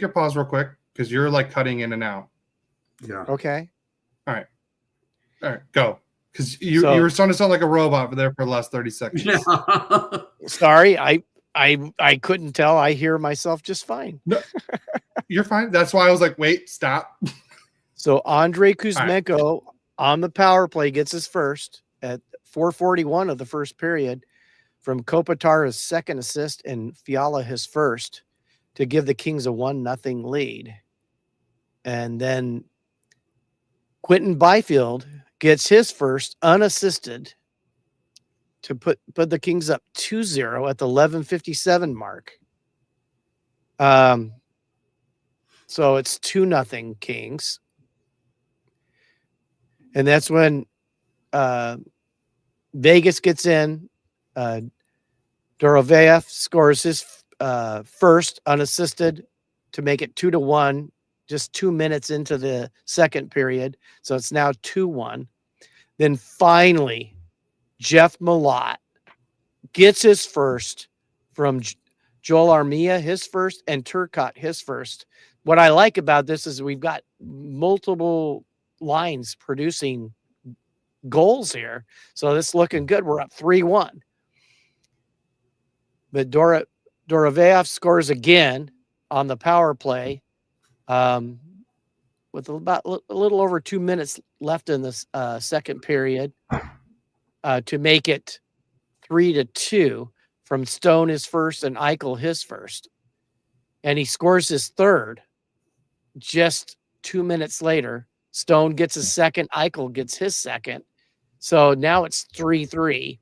pause real quick because you're like cutting in and out. Yeah. Okay. All right. Go. Because you were starting to sound like a robot there for the last 30 seconds. Yeah. Sorry, I couldn't tell. I hear myself just fine. No, you're fine. That's why I was like, wait, stop. So Andrei Kuzmenko on the power play gets his first at 4:41 of the first period from Kopitar, his second assist, and Fiala his first to give the Kings a 1-0 lead. And then Quentin Byfield gets his first unassisted to put the Kings up 2-0 at the 11:57 mark. So it's 2-0 Kings. And that's when Vegas gets in. Doroveyev scores his first unassisted to make it 2-1, just 2 minutes into the second period. So it's now 2-1. Then finally, Jeff Malott gets his first from Joel Armia, his first, and Turcotte, his first. What I like about this is we've got multiple lines producing goals here. So this is looking good. We're up 3-1. But Doroveyev scores again on the power play with about a little over 2 minutes left in the second period to make it 3-2 from Stone his first and Eichel his first. And he scores his third just 2 minutes later. Stone gets his second, Eichel gets his second. So now it's 3-3.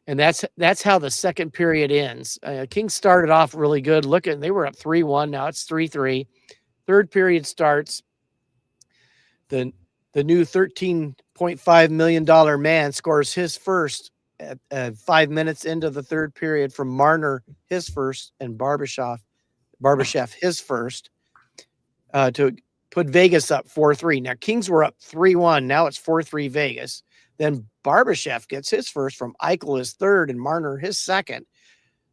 And that's how the second period ends. Kings started off really good. They were up 3-1. Now it's 3-3. Third period starts. The new $13.5 million man scores his first at 5 minutes into the third period from Marner, his first, and Barbashev his first, to put Vegas up 4-3. Now, Kings were up 3-1. Now it's 4-3 Vegas. Then Barbashev gets his first from Eichel, his third, and Marner his second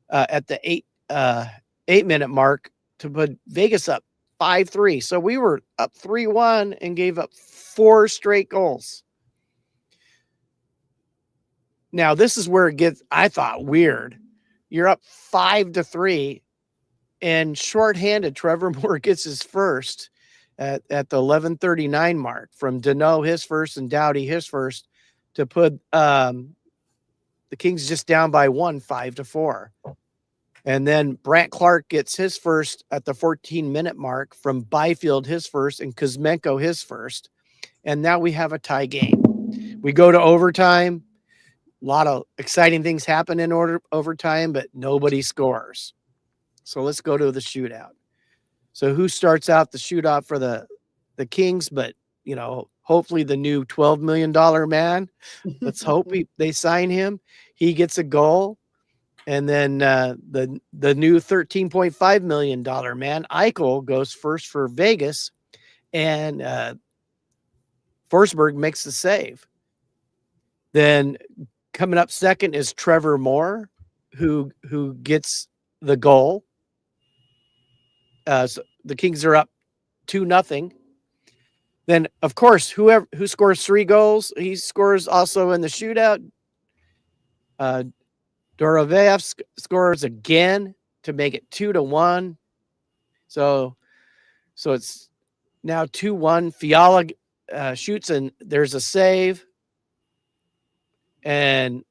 at the 8-minute mark to put Vegas up 5-3. So we were up 3-1 and gave up 4 straight goals. Now, this is where it gets, I thought, weird. You're up 5-3, and shorthanded, Trevor Moore gets his first at the 11:39 mark from Deneau his first and Doughty his first to put the Kings just down by 1, 5-4. And then Brant Clark gets his first at the 14-minute mark from Byfield his first and Kuzmenko his first. And now we have a tie game. We go to overtime. A lot of exciting things happen in overtime, but nobody scores. So let's go to the shootout. So who starts out the shootout for the Kings? But, hopefully the new $12 million man. Let's hope they sign him. He gets a goal. And then the new $13.5 million man, Eichel, goes first for Vegas. And Forsberg makes the save. Then coming up second is Trevor Moore, who gets the goal. So the Kings are up 2-0. Then, of course, who scores 3 goals, he scores also in the shootout. Doroveyev scores again to make it 2-1. So it's now 2-1. Fiala shoots and there's a save. And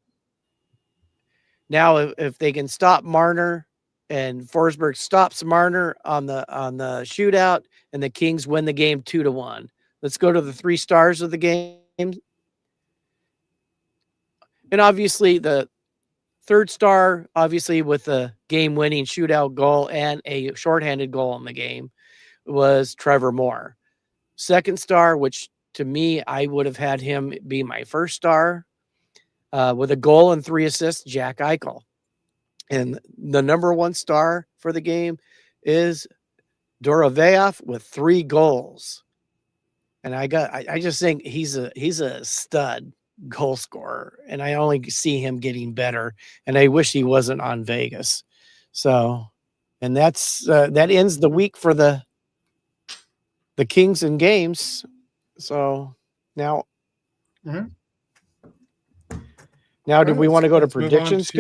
now if they can stop Marner, and Forsberg stops Marner on the shootout, and the Kings win the game 2-1. Let's go to the 3 stars of the game. And obviously the third star, with the game-winning shootout goal and a shorthanded goal in the game, was Trevor Moore. Second star, which to me, I would have had him be my first star, with a goal and 3 assists, Jack Eichel. And the number 1 star for the game is Doroveyev with 3 goals. And I just think he's a stud goal scorer, and I only see him getting better. And I wish he wasn't on Vegas. So, and that ends the week for the Kings and games. So now, now do we want to go to predictions?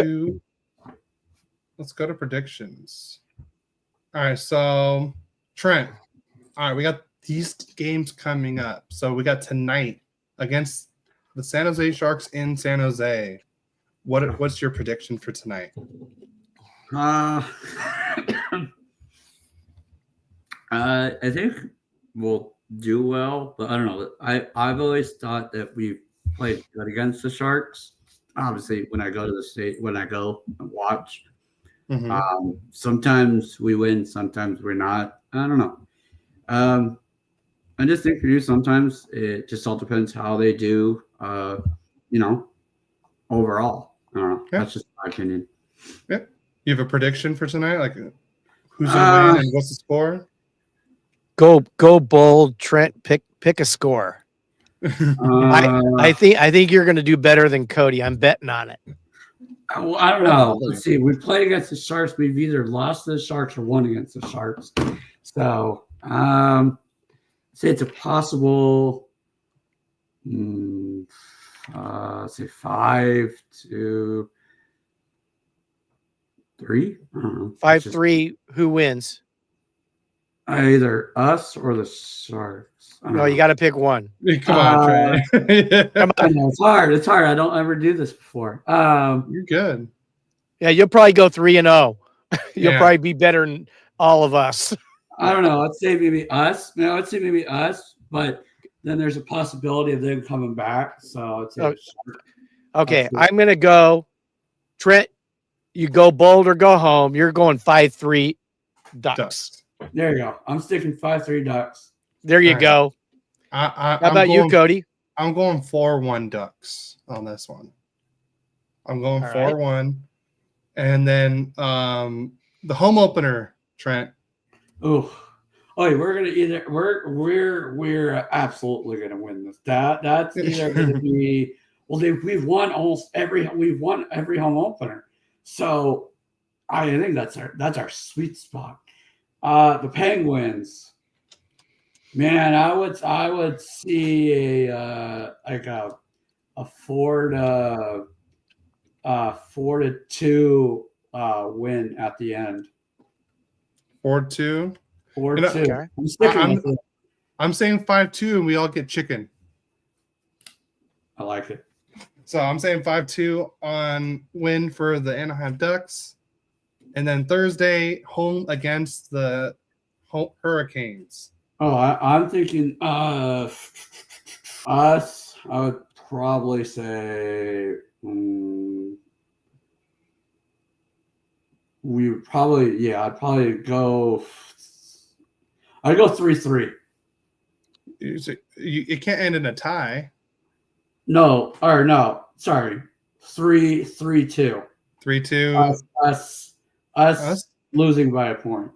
Let's go to predictions. All right, so Trent. All right, we got these games coming up. So we got tonight against the San Jose Sharks in San Jose. What's your prediction for tonight? I think we'll do well, but I don't know. I've always thought that we played good against the Sharks. Obviously, when I go to the state, when I go and watch, sometimes we win, sometimes we're not. I don't know. I just think for you, sometimes it just all depends how they do, overall. I don't know. Yeah. That's just my opinion. Yeah. You have a prediction for tonight? Like who's going to win and what's the score? Go bold, Trent. Pick a score. I think you're going to do better than Cody. I'm betting on it. Well, I don't know. Let's see. We played against the Sharks. We've either lost to the Sharks or won against the Sharks. So, say it's a possible, say 5-3. I don't know. 5-3. Who wins? Either us or the Sharks. No, you got to pick one. Come on, Trey. Come on. It's hard. It's hard. I don't ever do this before. You're good. Yeah, you'll probably go 3-0. You'll probably be better than all of us. I don't know. I'd say maybe us. No, I'd say maybe us, but then there's a possibility of them coming back. So I'd say okay, I'm going to go. Trent, you go bold or go home. You're going 5-3 Ducks. There you go. I'm sticking 5-3 Ducks. There you go. How about you, Cody? I'm going 4-1 Ducks on this one. I'm going All right. 4-1. And then the home opener, Trent. Oh, we're gonna either we're absolutely gonna win this. That's either gonna be we've won every home opener, so I think that's our sweet spot. The Penguins, man, I would see a 4-2 win at the end. 4-2. 4-2. Okay. I'm sticking with it. I'm saying 5-2, and we all get chicken. I like it. So I'm saying 5-2 on win for the Anaheim Ducks. And then Thursday, home against the Hurricanes. Oh, I'm thinking us. I would probably say I'd go 3-3. It can't end in a tie. No, sorry. 3-2. 3-2. Us losing by a point.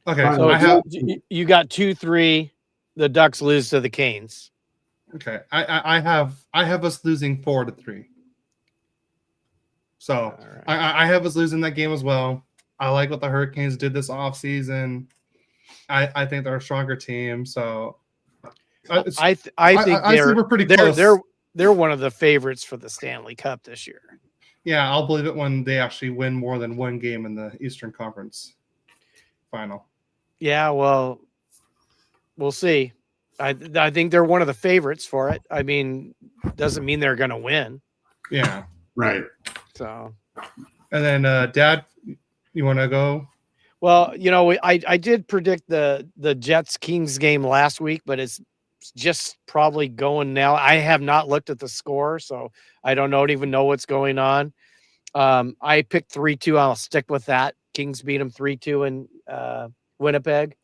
Okay, So you got 2-3. The Ducks lose to the Canes. Okay, I have us losing 4-3. So right. I have us losing that game as well. I like what the Hurricanes did this offseason. I think they're a stronger team. So I think we're pretty close. They're one of the favorites for the Stanley Cup this year. Yeah, I'll believe it when they actually win more than one game in the Eastern Conference final. Yeah, well, we'll see. I think they're one of the favorites for it. I mean, doesn't mean they're going to win. Yeah. Right. So. And then, Dad, you want to go? Well, I did predict the Jets-Kings game last week, but it's just probably going now. I have not looked at the score, so I don't even know what's going on. I picked 3-2. I'll stick with that. Kings beat them 3-2 in Winnipeg.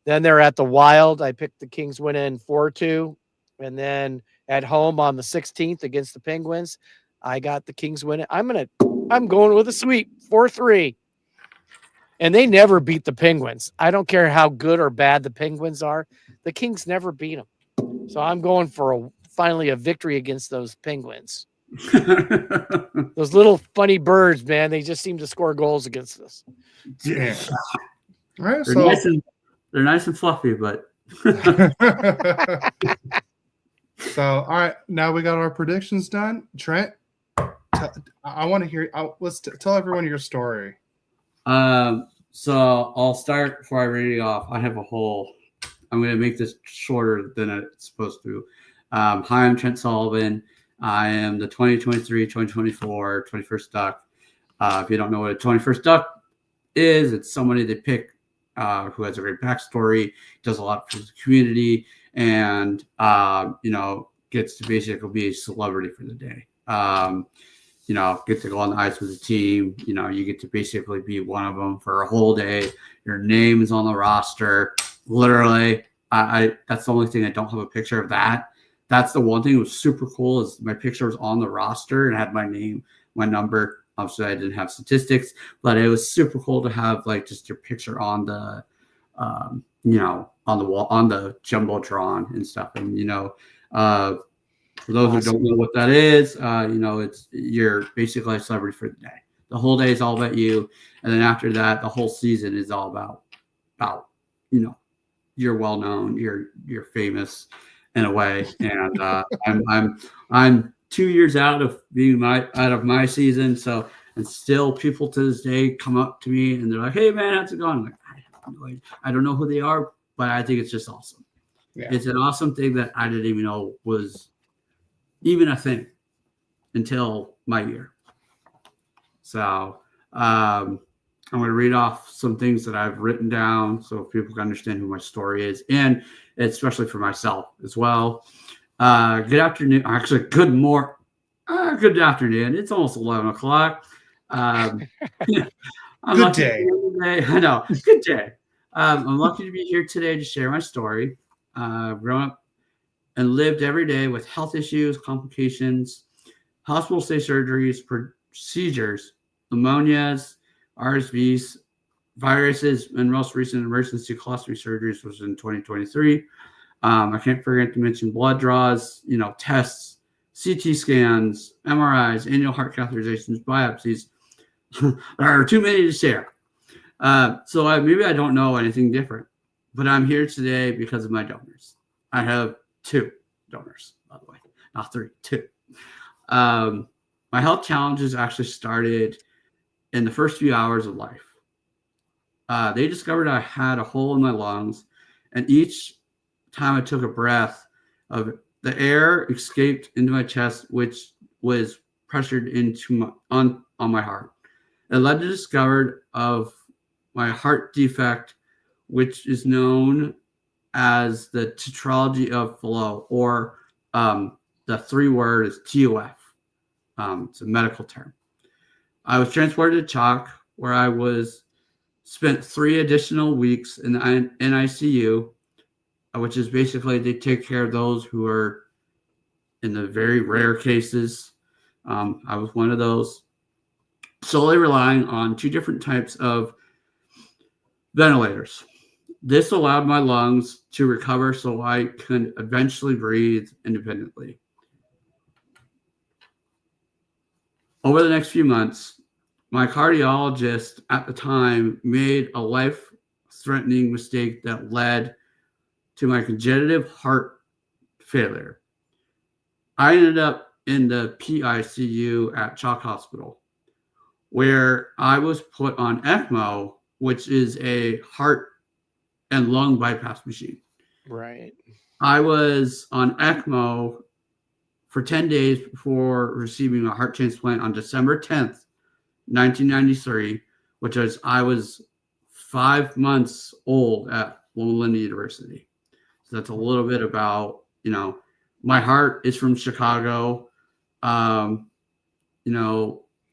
Then they're at the Wild. I picked the Kings winning 4-2. And then at home on the 16th against the Penguins, I got the Kings winning. I'm going with a sweep 4-3. And they never beat the Penguins. I don't care how good or bad the Penguins are. The Kings never beat them. So I'm going for finally a victory against those Penguins. Those little funny birds, man. They just seem to score goals against us. Yeah. All right, they're nice and fluffy, but so all right, now we got our predictions done. Trent, I want to hear. Let's tell everyone your story. So I'll start before I read it off. I have a whole. I'm going to make this shorter than it's supposed to. Hi, I'm Trent Sullivan. I am the 2023-2024 21st Duck. If you don't know what a 21st Duck is, it's somebody they pick who has a great backstory, does a lot for the community, and gets to basically be a celebrity for the day. Get to go on the ice with the team. You get to basically be one of them for a whole day. Your name is on the roster. Literally, that's the only thing I don't have a picture of that. That's the one thing that was super cool is my picture was on the roster and had my name, my number. Obviously, I didn't have statistics, but it was super cool to have just your picture on the, on the wall, on the jumbotron and stuff. And for those who don't know what that is, you're basically a celebrity for the day. The whole day is all about you, and then after that, the whole season is all about you're well known, you're famous in a way, and I'm 2 years out of my season, so and still people to this day come up to me and they're like, "Hey man, how's it going?" I'm like, I don't know who they are, but I think it's just awesome. Yeah. It's an awesome thing that I didn't even know was even a thing until my year. So I'm going to read off some things that I've written down so people can understand who my story is, and especially for myself as well. Good afternoon. Actually, good afternoon. It's almost 11 o'clock. Good day. I know. Good day. I'm lucky to be here today to share my story. Growing up and lived every day with health issues, complications, hospital stay surgeries, seizures, pneumonias, RSVs, viruses, and most recent emergency colostomy surgeries was in 2023. I can't forget to mention blood draws, tests, CT scans, MRIs, annual heart catheterizations, biopsies. There are too many to share. So maybe I don't know anything different, but I'm here today because of my donors. I have 2 donors, by the way, not 3, 2. My health challenges actually started in the first few hours of life. They discovered I had a hole in my lungs, and each time I took a breath, the air escaped into my chest, which was pressured into on my heart. It led to discovery of my heart defect, which is known as the tetralogy of Fallot, or the 3 word is TOF. It's a medical term. I was transported to CHOC, where I spent 3 additional weeks in the NICU, which is basically they take care of those who are in the very rare cases. I was one of those, solely relying on 2 different types of ventilators. This allowed my lungs to recover so I could eventually breathe independently. Over the next few months, my cardiologist at the time made a life-threatening mistake that led to my congenital heart failure. I ended up in the PICU at CHOC Hospital, where I was put on ECMO, which is a heart and lung bypass machine. Right. I was on ECMO for 10 days before receiving a heart transplant on December 10th, 1993, I was 5 months old at Loma University. So that's a little bit about, my heart is from Chicago. It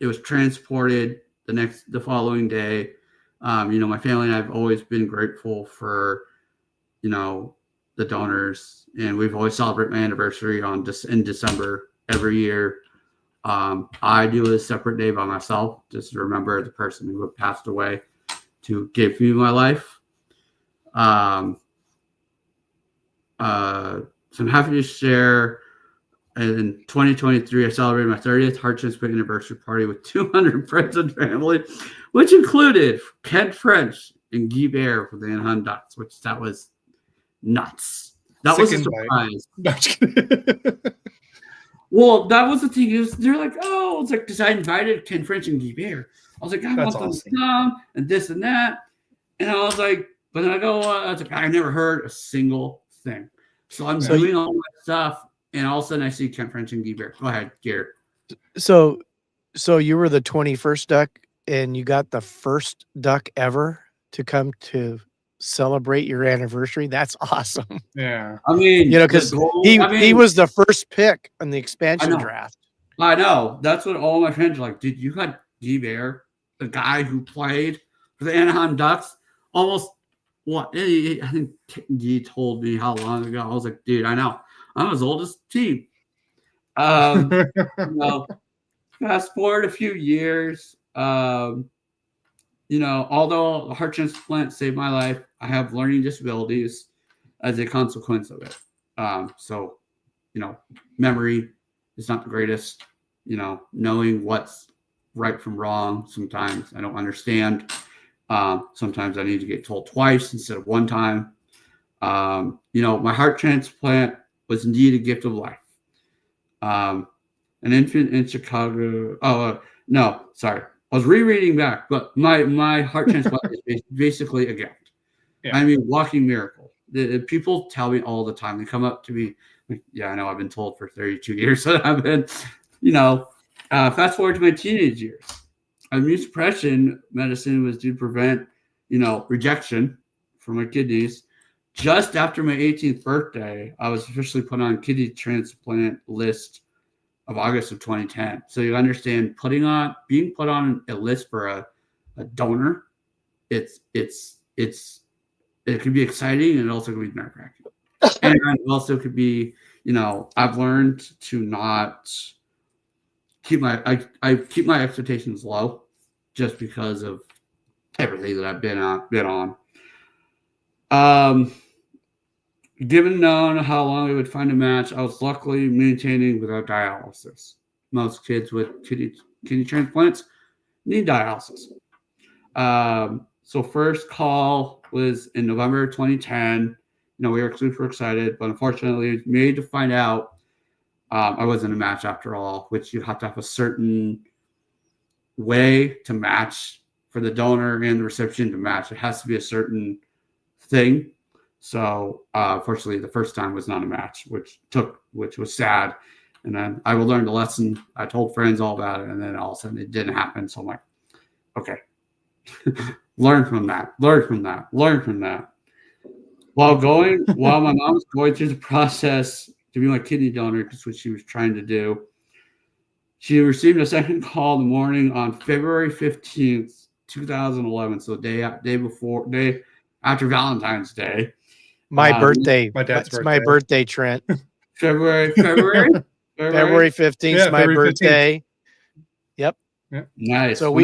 was transported the following day. My family and I have always been grateful for, the donors, and we've always celebrate my anniversary in December every year. I do a separate day by myself just to remember the person who had passed away to give me my life. So I'm happy to share. In 2023, I celebrated my 30th heart transplant anniversary party with 200 friends and family, which included Ken French and Guy Bear for the Anaheim Ducks, that was nuts. That was a surprise. Well, that was the thing. They're like, oh, it's like, because I invited Ken French and Guy Bear. I was like, I want them to come and this and that. And I was like, but then I go, I was like, I never heard a single thing. So I'm doing all my stuff. And all of a sudden I see Ken French and Guy Bear. Go ahead, Garrett. So you were the 21st duck, and you got the first duck ever to come to celebrate your anniversary. That's awesome. Yeah. I mean, because he was the first pick in the expansion draft. I know. That's what all my friends are like. Dude, you got Guy Bear, the guy who played for the Anaheim Ducks, almost what? I think Guy told me how long ago. I was like, dude, I know. I'm his oldest team. Fast forward a few years. Although a heart transplant saved my life, I have learning disabilities as a consequence of it. Memory is not the greatest. Knowing what's right from wrong, sometimes I don't understand. Sometimes I need to get told twice instead of one time. My heart transplant was indeed a gift of life. An infant in Chicago. No, sorry. I was rereading back, but my heart transplant is basically a gift. Yeah. I mean, walking miracle. The people tell me all the time. They come up to me. Yeah, I know. I've been told for 32 years that I've been, fast forward to my teenage years. Immune suppression medicine was to prevent, rejection from my kidneys. Just after my 18th birthday, I was officially put on kidney transplant list of August of 2010. So you understand, being put on a list for a donor, it could be exciting, and it also could be nerve-wracking. And it also could be, I've learned to not keep my expectations low, just because of everything that I've been on. Given known how long it would find a match, I was luckily maintaining without dialysis. Most kids with kidney transplants need dialysis. So first call was in November 2010. We were super excited, but unfortunately, made to find out I wasn't a match after all, which you have to have a certain way to match for the donor and the recipient to match. It has to be a certain thing. So fortunately, the first time was not a match, which was sad. And then I learned the lesson. I told friends all about it, and then all of a sudden it didn't happen. So I'm like, okay, learn from that. While my mom was going through the process to be my kidney donor, because what she was trying to do, she received a second call in the morning on February 15th, 2011. So day after Valentine's Day. My birthday. My dad's birthday. It's my birthday, Trent. February 15th is my birthday. 15th. Yep. Nice. So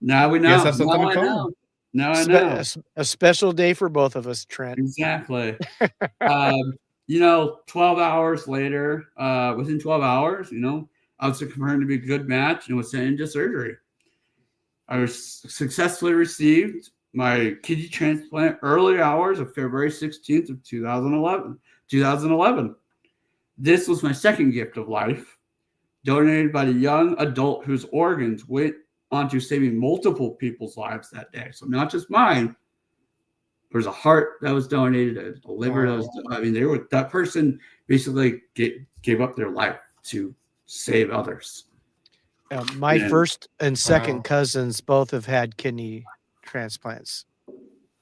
now we know. Yes, that's something in common. Now I know. A special day for both of us, Trent. Exactly. 12 hours later, within 12 hours, I was confirmed to be a good match and was sent into surgery. I was successfully received my kidney transplant early hours of February 16th of 2011. This was my second gift of life, donated by the young adult whose organs went on to saving multiple people's lives that day. So not just mine. There's a heart that was donated, a liver that was. That person basically gave up their life to save others. My first and second cousins both have had kidney transplants.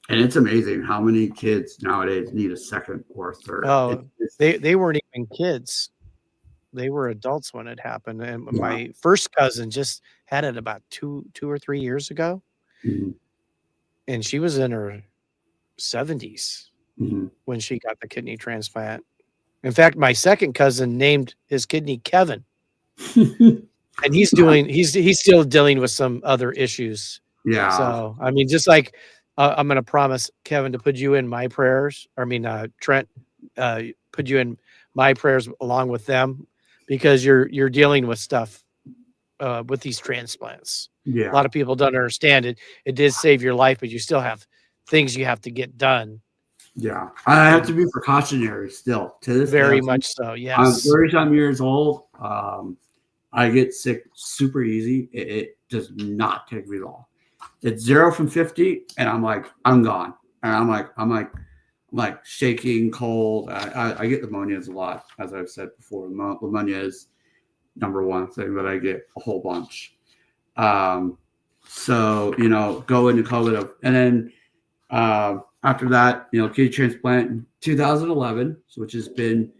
And it's amazing how many kids nowadays need a second or a third. Oh, they weren't even kids. They were adults when it happened. And my first cousin just had it about two or 3 years ago. Mm-hmm. And she was in her 70s mm-hmm. when she got the kidney transplant. In fact, my second cousin named his kidney Kevin. And he's still dealing with some other issues. Yeah. So, just like I'm going to promise Kevin to put you in my prayers. Trent, put you in my prayers along with them, because you're dealing with stuff with these transplants. Yeah. A lot of people don't understand it. It did save your life, but you still have things you have to get done. Yeah. I have to be precautionary still to this Very day. much so. Yes. I'm 30-some years old. I get sick super easy. It does not take me long. It's 0 from 50, and I'm like, I'm gone. And I'm like shaking, cold. I get pneumonias a lot, as I've said before. Pneumonia is number one thing that I get a whole bunch. So go into COVID, and then after that, kidney transplant in 2011, which has been,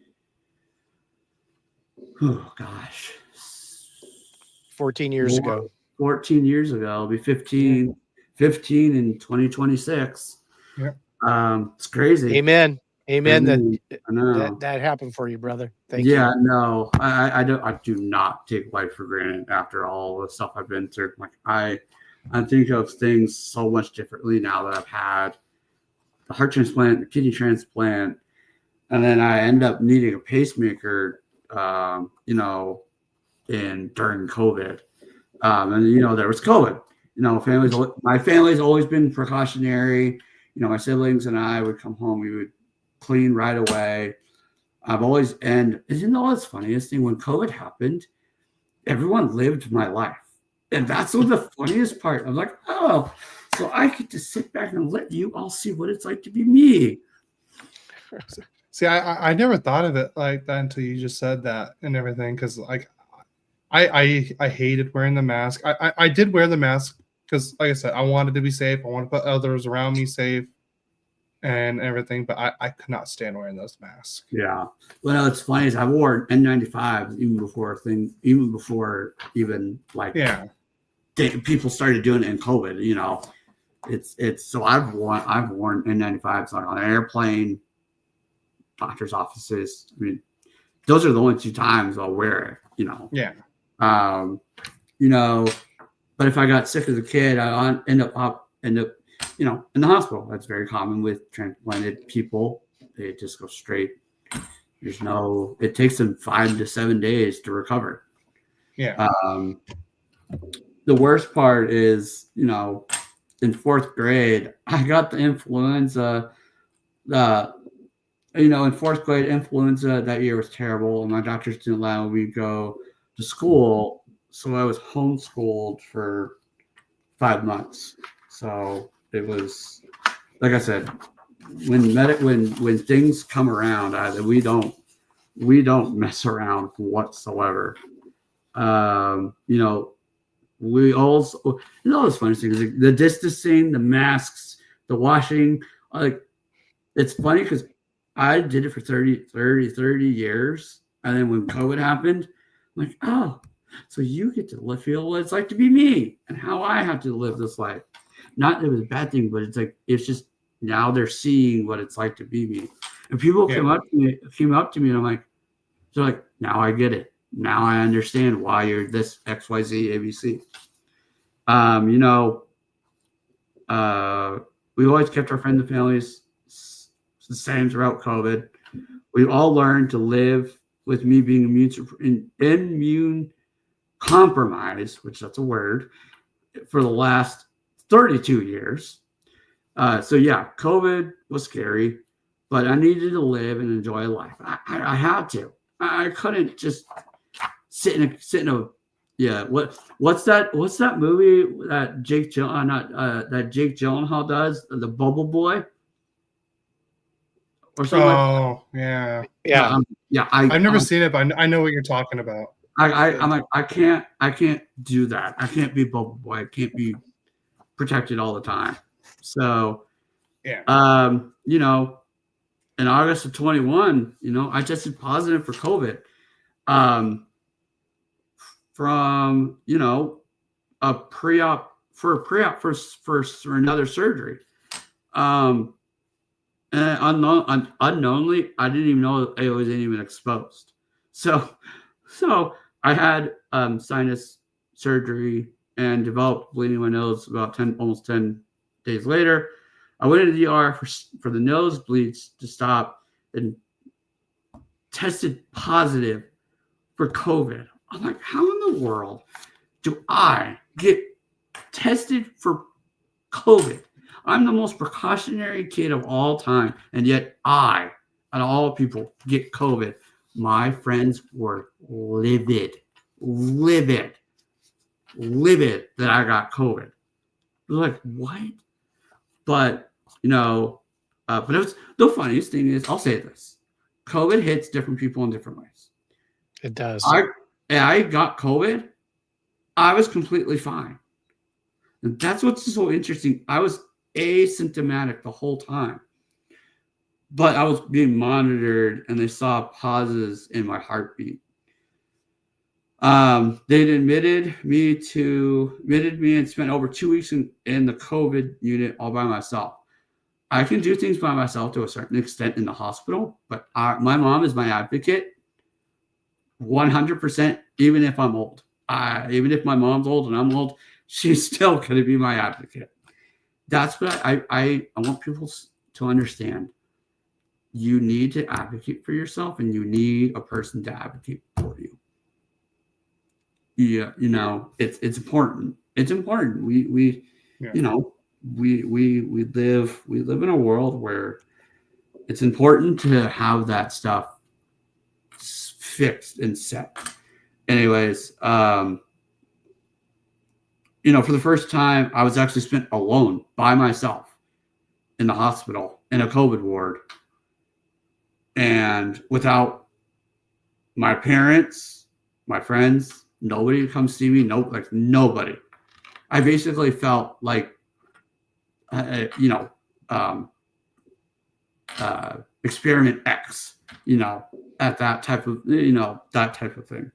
14 years ago. 14 years ago. It'll be 15 in 2026. Yeah. It's crazy. Amen. I know. That happened for you, brother. Thank you. Yeah, no, I do not take life for granted after all the stuff I've been through. Like I think of things so much differently now that I've had the heart transplant, the kidney transplant, and then I end up needing a pacemaker, during COVID. And there was COVID. My family's always been precautionary. My siblings and I would come home, we would clean right away. And it's funniest thing, when COVID happened, everyone lived my life. And that's what the funniest part. I'm like, oh, so I get to sit back and let you all see what it's like to be me. See, I never thought of it like that until you just said that and everything. Because I hated wearing the mask. I did wear the mask because, like I said, I wanted to be safe. I wanted to put others around me safe and everything. But I could not stand wearing those masks. Yeah. Well, it's funny is I wore N95s even before people started doing it in COVID. It's so I've worn N95s on an airplane, doctor's offices. those are the only 2 times I'll wear it, Yeah. But if I got sick as a kid, I end up in the hospital. That's very common with transplanted people. They just go straight. It takes them 5 to 7 days to recover. Yeah. The worst part is, in 4th grade, I got the influenza. In 4th grade, influenza that year was terrible, and my doctors didn't allow me to go to school, so I was homeschooled for 5 months. So it was, like I said, when things come around, we don't mess around whatsoever. We also, all those funny things, like the distancing, the masks, the washing. Like, it's funny because I did it for 30 years. And then when COVID happened, I'm like, oh, so you get to feel what it's like to be me and how I have to live this life. Not that it was a bad thing, but it's just now they're seeing what it's like to be me. And people came up to me and I'm like, they're like, now I get it. Now I understand why you're this XYZ ABC. We always kept our friends and families the same throughout COVID. We all learned to live with me being immune compromised, which that's a word, for the last 32 years. So yeah, COVID was scary, but I needed to live and enjoy life. I had to. I couldn't just sit in a yeah. What's that movie that Jake Gyllenhaal does, The Bubble Boy? Or something. Oh, yeah. Yeah. I've never seen it, but I know what you're talking about. I'm like, I can't do that. I can't be Bubble Boy. I can't be protected all the time. So, yeah. In August of 21, I tested positive for COVID. From a pre-op for another surgery. And unknowingly, I didn't even know I wasn't even exposed. So I had sinus surgery and developed bleeding in my nose about almost 10 days later. I went into the ER for the nosebleeds to stop and tested positive for COVID. I'm like, how in the world do I get tested for COVID? I'm the most precautionary kid of all time, and yet I, out of all people, get COVID. My friends were livid that I got COVID. They're like, what? But, but it was the funniest thing is, I'll say this. COVID hits different people in different ways. It does. I got COVID. I was completely fine. And that's what's so interesting. I was asymptomatic the whole time. But I was being monitored and they saw pauses in my heartbeat. They admitted me and spent over 2 weeks in the COVID unit all by myself. I can do things by myself to a certain extent in the hospital, but my mom is my advocate 100%, even if I'm old. Even if my mom's old and I'm old, she's still going to be my advocate. That's what I want people to understand. You need to advocate for yourself and you need a person to advocate for you. Yeah, it's important. It's important. We live in a world where it's important to have that stuff fixed and set. Anyways, for the first time, I was actually spent alone by myself in the hospital in a COVID ward, and without my parents, my friends, nobody to come see me. Nobody. I basically felt like, experiment X, at that type of thing.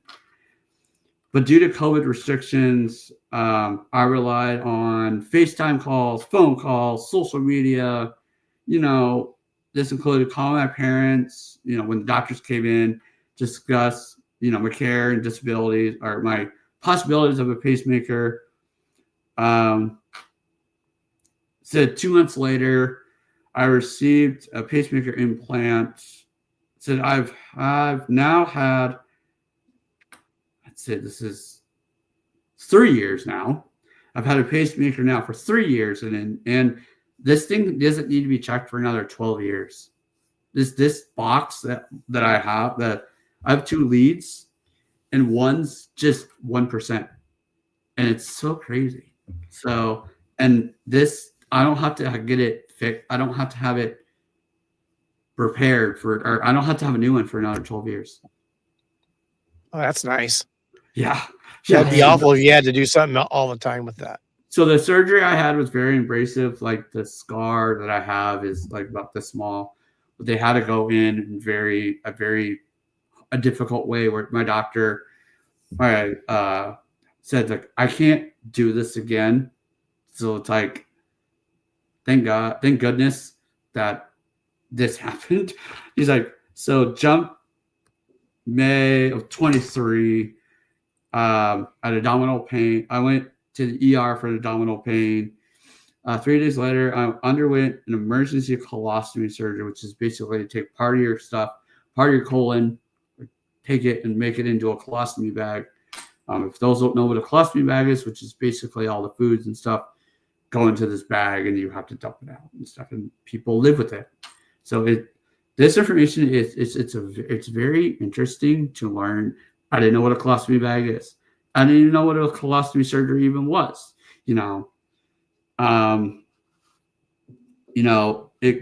But due to COVID restrictions, I relied on FaceTime calls, phone calls, social media. This included calling my parents, when the doctors came in, discuss, my care and disabilities or my possibilities of a pacemaker. Said 2 months later, I received a pacemaker implant. Said I've now had, I'd say this is 3 years now. I've had a pacemaker now for 3 years, and this thing doesn't need to be checked for another 12 years. This box that I have 2 leads, and one's just 1%, and it's so crazy. So, and this, I don't have to get it fixed. I don't have to have it repaired or I don't have to have a new one for another 12 years. Oh, that's nice. Yeah. That'd be awful if you had to do something all the time with that. So the surgery I had was very invasive. Like the scar that I have is like about this small, but they had to go in a difficult way where my doctor said like, I can't do this again. So it's like, thank goodness that this happened. He's like, so jump May of 23, I had abdominal pain. I went to the ER for abdominal pain. 3 days later, I underwent an emergency colostomy surgery, which is basically to take part of your stuff, part of your colon, take it and make it into a colostomy bag. If those don't know what a colostomy bag is, which is basically all the foods and stuff go into this bag and you have to dump it out and stuff, and people live with it. So this information it's very interesting to learn. I didn't know what a colostomy bag is. I didn't even know what a colostomy surgery even was. It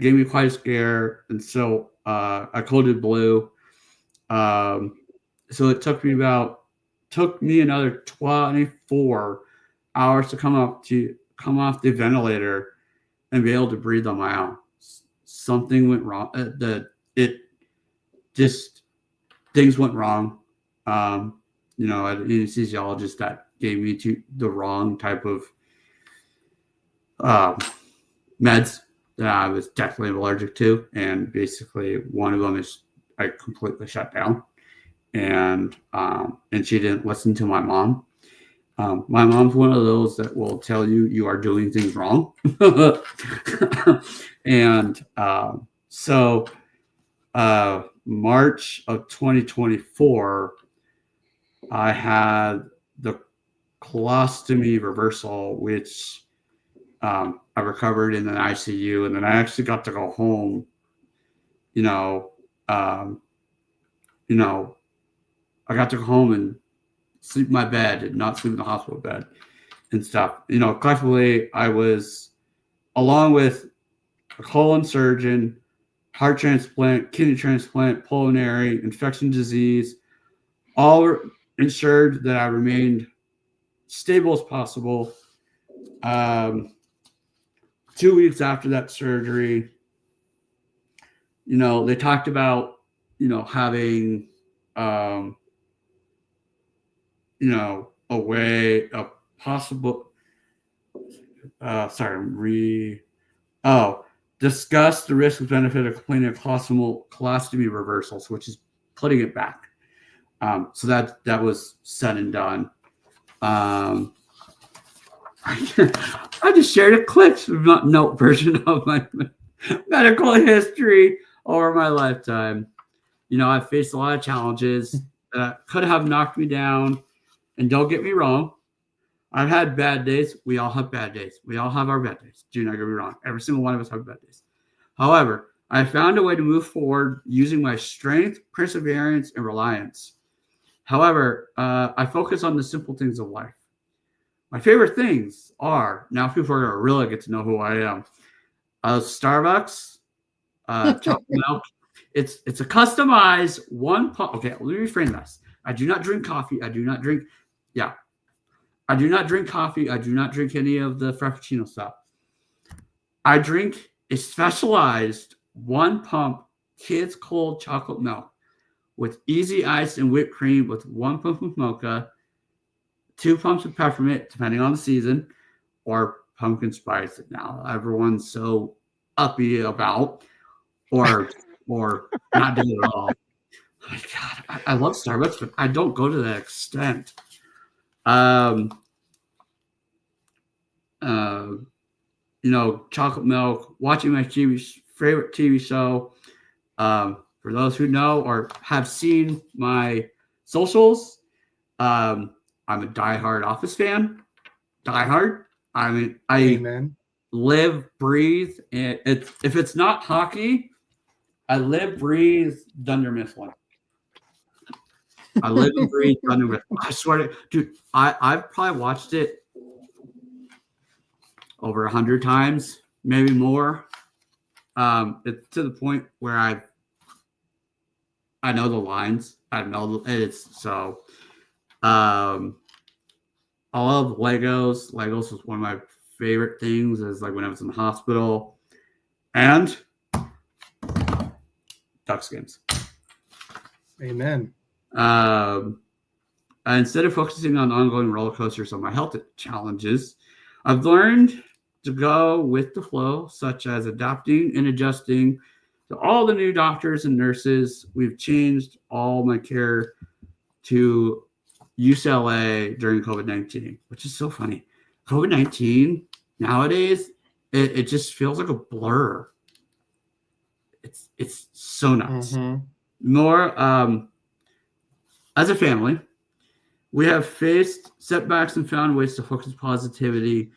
gave me quite a scare, and so I coded blue. So it took me another 24 hours to come off the ventilator and be able to breathe on my own. Something went wrong. Things went wrong. An anesthesiologist that gave me the wrong type of meds that I was definitely allergic to, and basically one of them is I completely shut down, and she didn't listen to my mom. My mom's one of those that will tell you are doing things wrong. And so March of 2024, I had the colostomy reversal, which I recovered in an ICU, and then I actually got to go home. I got to go home and sleep in my bed and not sleep in the hospital bed and stuff. Collectively, I was, along with a colon surgeon, heart transplant, kidney transplant, pulmonary, infection disease, all ensured that I remained stable as possible. 2 weeks after that surgery, they talked about, having, a way of possible, discuss the risk and benefit of completing a colostomy reversals, which is putting it back. So that was said and done. I just shared a clip, note version of my medical history over my lifetime. I've faced a lot of challenges that could have knocked me down. And don't get me wrong, I've had bad days. We all have bad days. We all have our bad days. Do not get me wrong. Every single one of us have bad days. However, I found a way to move forward using my strength, perseverance, and reliance. However, I focus on the simple things of life. My favorite things are, now people are going to really get to know who I am. Starbucks, chocolate milk. It's a customized one pump. Okay, let me reframe this. I do not drink coffee. I do not drink coffee. I do not drink any of the Frappuccino stuff. I drink a specialized one pump kids cold chocolate milk with easy ice and whipped cream, with 1 pump of mocha, 2 pumps of peppermint, depending on the season, or pumpkin spice that now everyone's so uppy about, or not doing it at all. my God, I love Starbucks, but I don't go to that extent. Chocolate milk, watching my favorite TV show. For those who know or have seen my socials, I'm a diehard Office fan. Diehard. I mean, Amen. live, breathe, and if it's not hockey, I live, breathe, Dunder Mifflin. I live and breathe Dunder Mifflin. I swear to dude, I've probably watched it over 100 times, maybe more. It's to the point where I know the lines. I know it's so. I love Legos. Legos was one of my favorite things. Is like when I was in the hospital, and Ducks games. Amen. Instead of focusing on ongoing roller coasters on my health challenges, I've learned to go with the flow, such as adapting and adjusting to all the new doctors and nurses. We've changed all my care to UCLA during COVID-19, which is so funny. COVID-19 nowadays, it just feels like a blur. It's so nuts. More as a family, we have faced setbacks and found ways to focus positivity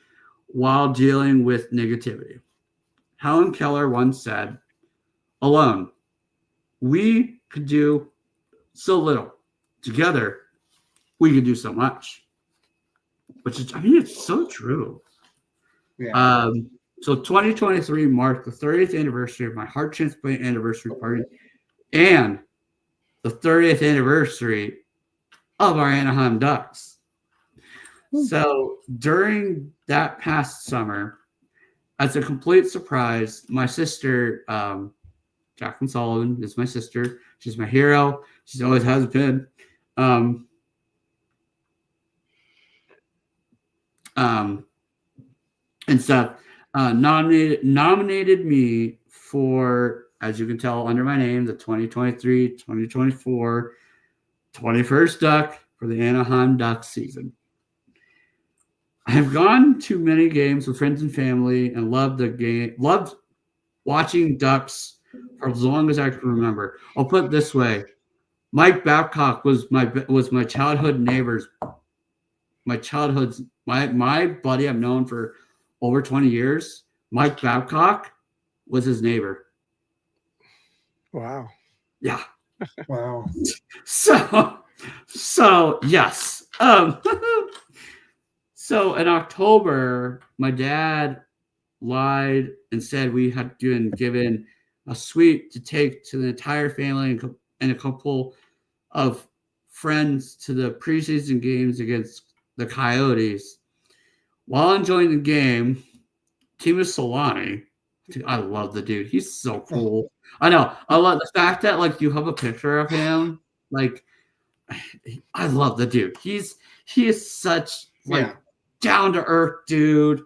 while dealing with negativity. Helen Keller once said, "Alone, we could do so little. Together, we could do so much." Which is, I mean, it's so true. Yeah. So 2023 marked the 30th anniversary of my heart transplant anniversary party and the 30th anniversary of our Anaheim Ducks. So during that past summer, as a complete surprise, my sister, Trent Sullivan, is my sister. She's my hero. She always has been. And stuff. Nominated me for, as you can tell under my name, the 2023-2024 21st Duck for the Anaheim Ducks season. I have gone to many games with friends and family and loved watching Ducks for as long as I can remember. I'll put it this way. Mike Babcock was my childhood neighbors. My buddy I've known for over 20 years. Mike Babcock was his neighbor. Wow. Yeah. Wow. So yes. So in October, my dad lied and said we had been given a suite to take to the entire family and a couple of friends to the preseason games against the Coyotes. While enjoying the game, Timo Solani, dude, I love the dude. He's so cool. I know. I love the fact that like you have a picture of him. Like, I love the dude. He is such like down to earth dude.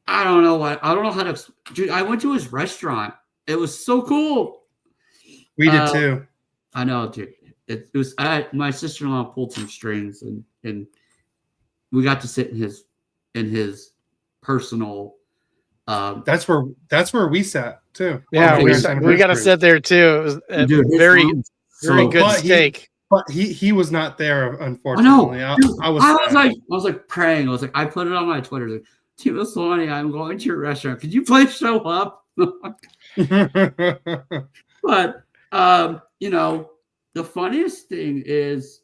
I don't know how to. Dude, I went to his restaurant. It was so cool. We did too. I know, dude. It was. My sister-in-law pulled some strings, and we got to sit in his personal. That's where we sat too. Yeah, we got to sit there too. It was dude, very good steak. But he was not there, unfortunately. I was like praying. I was like, I put it on my Twitter. Like, Timo Solani, I'm going to your restaurant. Could you please show up? But the funniest thing is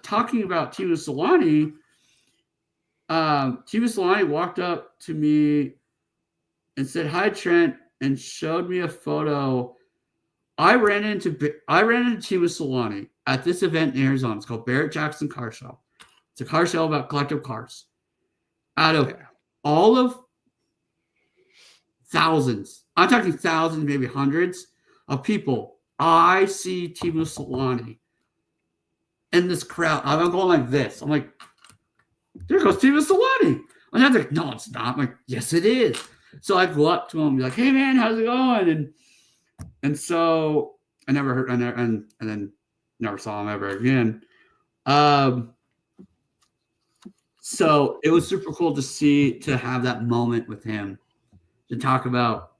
talking about Timo Solani. Timo Solani walked up to me and said, "Hi, Trent," and showed me a photo. I ran into Timo Solani at this event in Arizona. It's called Barrett Jackson Car Show. It's a car show about collectible cars. Out of all of thousands, I'm talking thousands, maybe hundreds of people, I see Timo Solani in this crowd. I'm going like this. I'm like, there goes Timo Solani. And I'm like, no, it's not. I'm like, yes, it is. So I go up to him and be like, hey, man, how's it going? And so I never heard, and then never saw him ever again. So it was super cool to have that moment with him to talk about,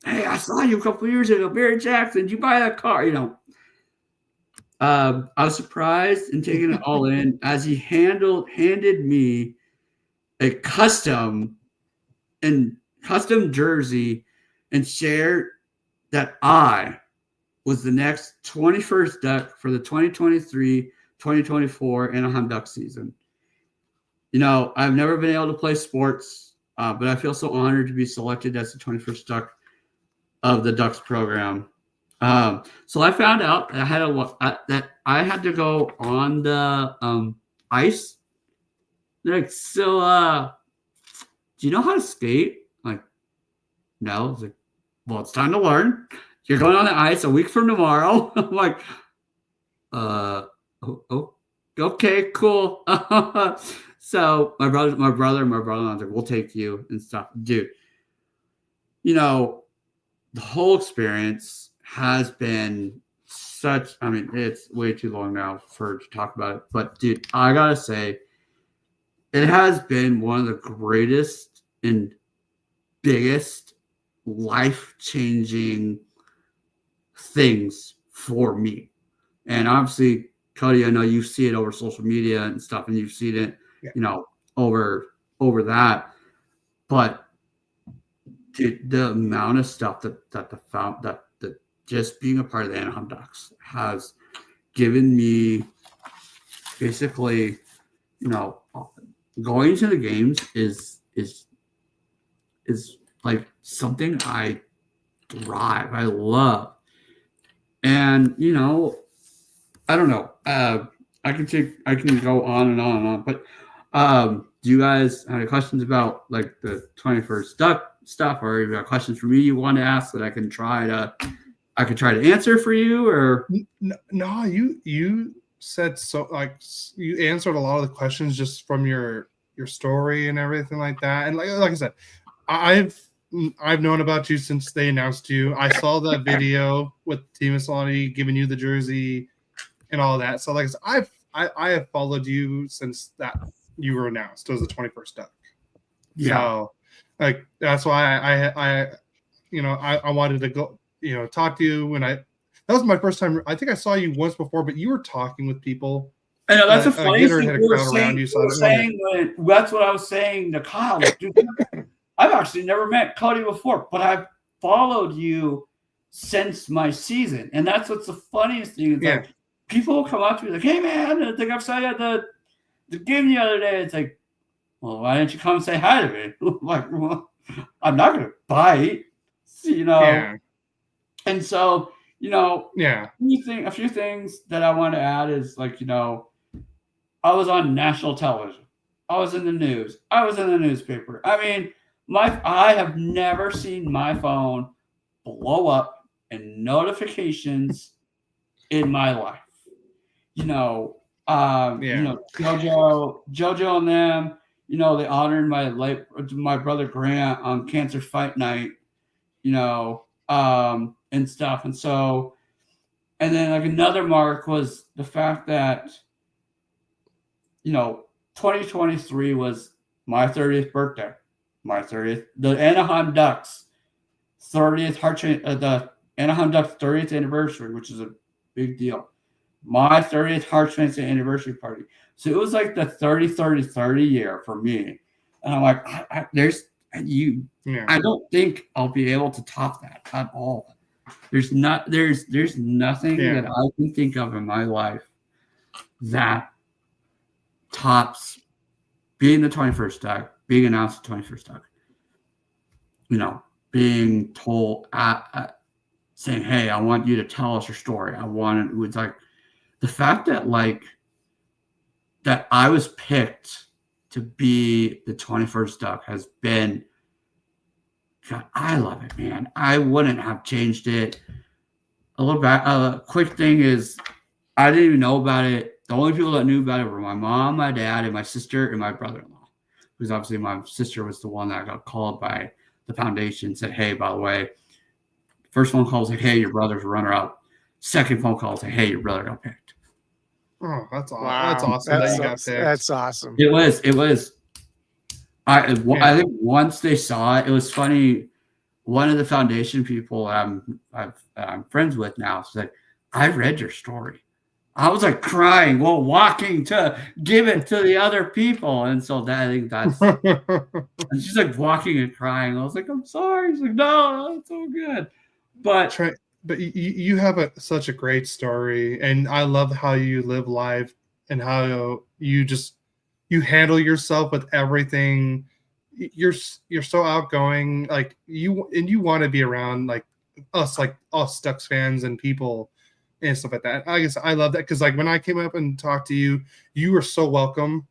hey, I saw you a couple years ago, Barry Jackson. Did you buy that car? I was surprised and taking it all in as he handed me a custom jersey and shared that I was the next 21st Duck for the 2023-2024 Anaheim Duck season. I've never been able to play sports, but I feel so honored to be selected as the 21st Duck of the Ducks program. So I found out that I had to go on the ice. They're like, so do you know how to skate? I'm like, no. It's like, well, it's time to learn. You're going on the ice a week from tomorrow. I'm like, okay, cool. So my brother and I was like, we'll take you and stuff. Dude, the whole experience has been it's way too long now to talk about it. But dude, I gotta say, it has been one of the greatest and biggest life-changing things for me. And obviously, Cody, I know you see it over social media and stuff, and you've seen it, over that. But dude, the amount of stuff that just being a part of the Anaheim Ducks has given me, basically, going to the games is like something I thrive. I love. And I don't know. I can go on and on and on. But do you guys have any questions about like the 21st Duck stuff, or you got questions for me you want to ask that I can try to answer for you? Or no, you said so, like, you answered a lot of the questions just from your story and everything like that. And like I said, I've known about you since they announced you. I saw the video with Team Solani giving you the jersey and all that. So like I said, I have followed you since that you were announced as the 21st Duck. Yeah. So like that's why I wanted to go talk to you when that was my first time. I think I saw you once before, but you were talking with people. I know that's a funny thing. That's what I was saying to Kyle. Dude, I've actually never met Cody before, but I've followed you since my season, and that's what's the funniest thing. It's like people will come up to me like, "Hey man, I think I saw you at the game the other day." It's like, well, why didn't you come and say hi to me? Like, well, I'm not gonna bite, Yeah. And so, a few things that I want to add is like, I was on national television. I was in the news. I was in the newspaper. I mean, I have never seen my phone blow up in notifications in my life. JoJo and them, they honored my brother Grant on Cancer Fight Night, and stuff. And so, and then like another mark was the fact that, 2023 was my 30th birthday. The Anaheim Ducks 30th the Anaheim Ducks 30th anniversary, which is a big deal. My 30th Heart Transplant anniversary party. So it was like the 30 year for me. And I'm like, I don't think I'll be able to top that at all. There's nothing that I can think of in my life that tops being the 21st Duck, being announced the 21st Duck. Being told, saying, "Hey, I want you to tell us your story." It was like the fact that that I was picked to be the 21st Duck has been, God, I love it, man. I wouldn't have changed it. A little back, quick thing is, I didn't even know about it. The only people that knew about it were my mom, my dad, and my sister, and my brother-in-law. Because obviously my sister was the one that got called by the foundation, said, "Hey, by the way," first phone call was like, "Hey, your brother's a runner-up. second phone call saying, "Hey, your brother got picked." Oh, that's awesome. Wow. That's awesome that you got picked. That's awesome. It was. I think once they saw it, it was funny. One of the foundation people I'm friends with now said, "I read your story." I was like crying while walking to give it to the other people, and so I think that's. And she's like walking and crying. I was like, "I'm sorry." She's like, "No, it's so good." But Trent, but you have such a great story, and I love how you live life and how you handle yourself with everything. You're so outgoing, like you want to be around like us Ducks fans and people and stuff like that. I guess I love that because like when I came up and talked to you, you were so welcome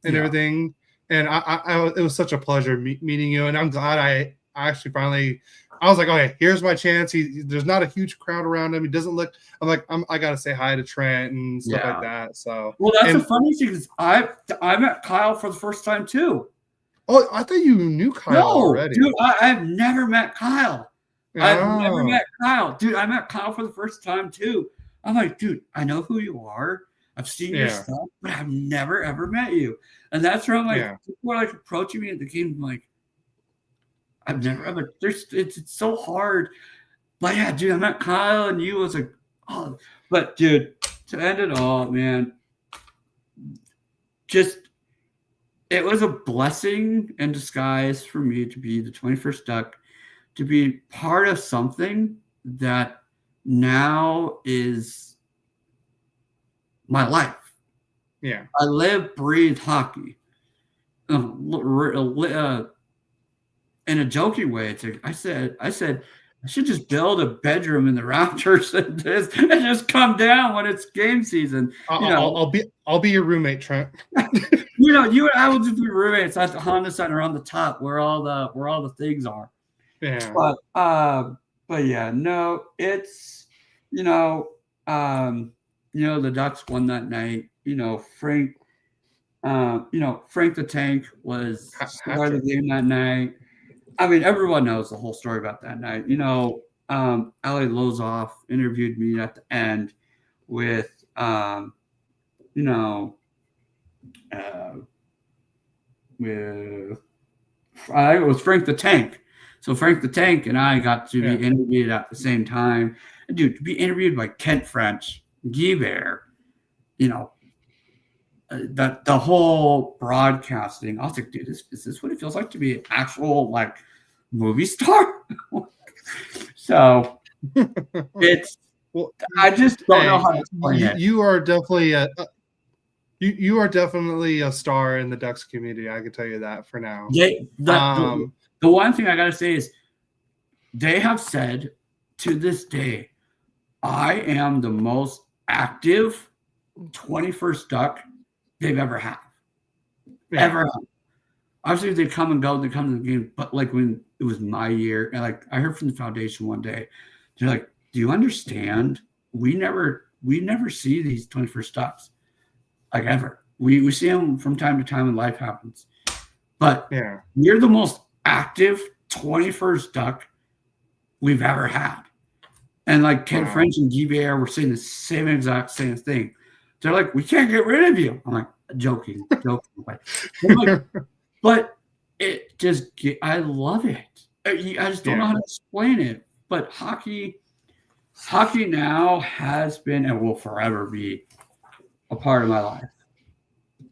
and everything, and I it was such a pleasure meeting you, and I'm glad I actually finally. I was like, okay, here's my chance. There's not a huge crowd around him. He doesn't look. I'm like, I gotta say hi to Trent and stuff like that. So, well, that's the funny thing is I met Kyle for the first time too. Oh, I thought you knew Kyle already. Dude, I've never met Kyle. I've never met Kyle. Dude, I met Kyle for the first time too. I'm like, dude, I know who you are. I've seen your stuff, but I've never ever met you. And that's where I'm like, people are like approaching me at the game. I'm like, I've never ever. It's so hard. But yeah, dude, I met Kyle and you was like, oh, but dude, to end it all, man, just. It was a blessing in disguise for me to be the 21st Duck, to be part of something that now is my life. Yeah. I live, breathe hockey. In a joking way, it's like I said, I should just build a bedroom in the rafters and just come down when it's game season. I'll be your roommate, Trent. You and I will just be roommates at the Honda Center on the top where all the things are. Yeah. But yeah, no, it's the Ducks won that night. Frank the Tank was started the game that night. I mean, everyone knows the whole story about that night. Ali Lozoff interviewed me at the end with it was Frank the Tank. So Frank the Tank and I got to be interviewed at the same time. And dude, to be interviewed by Kent French, Guy Bear, the whole broadcasting. I was like, dude, is this what it feels like to be an actual like movie star? So it's. Well, I just don't know how to explain it. You are definitely you are definitely a star in the Ducks community. I can tell you that for now. Yeah, the one thing I gotta say is they have said to this day, I am the most active 21st Duck they've ever had. Yeah. Ever. Obviously, they come and go, they come to the game, but like when it was my year, and like I heard from the foundation one day, they're like, do you understand? We never see these 21st Ducks. Like ever. We see them from time to time when life happens. But you're the most active 21st Duck we've ever had. And like Ken French and Guy Bear were saying the same exact same thing. They're like, we can't get rid of you. I'm like, joking. But it just, I love it. I just don't know how to explain it. But hockey now has been and will forever be a part of my life.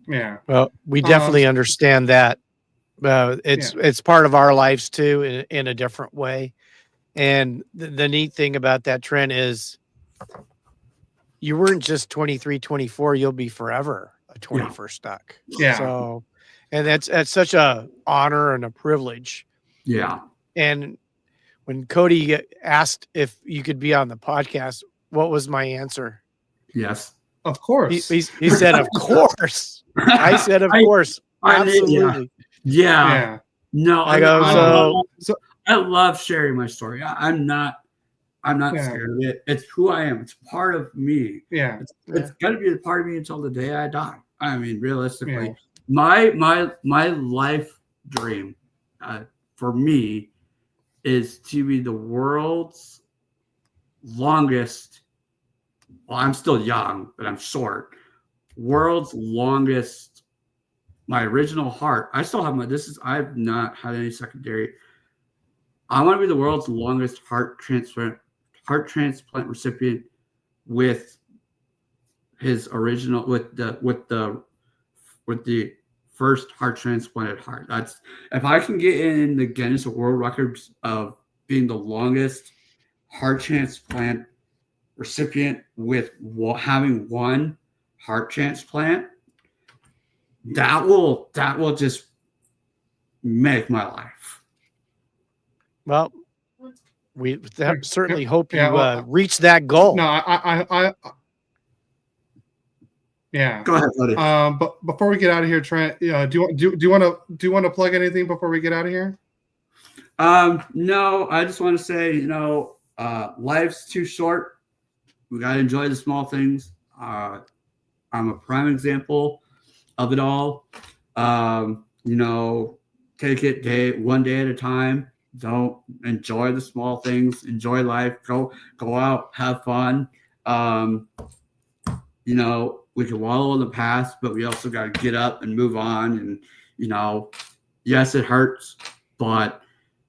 Yeah. Well, we definitely understand that. It's part of our lives too in a different way. And the neat thing about that, Trent, is you weren't just 23, 24, you'll be forever a 21st Duck. Yeah. So, and that's such a honor and a privilege. Yeah. And when Cody asked if you could be on the podcast, what was my answer? Yes. Of course. He said, of course. I said, of course. Absolutely. Yeah. No, I go, so I love sharing my story. I'm not scared of it. It's who I am. It's part of me. Yeah. It's got to be a part of me until the day I die. I mean, realistically, my life dream for me is to be the world's longest well, I'm still young, but I'm short. World's longest, my original heart. I still have I've not had any secondary. I want to be the world's longest heart transplant recipient with his original with the first heart transplanted heart. That's if I can get in the Guinness World Records of being the longest heart transplant recipient with having one heart transplant, that will just make my life. Well, we certainly hope you well, reach that goal. No, I yeah. Go ahead, buddy. But before we get out of here, Trent, do you want to plug anything before we get out of here? No, I just want to say, life's too short. We got to enjoy the small things. I'm a prime example of it all. Take it one day at a time. Don't enjoy the small things. Enjoy life. Go out, have fun. We can wallow in the past, but we also got to get up and move on. And yes, it hurts, but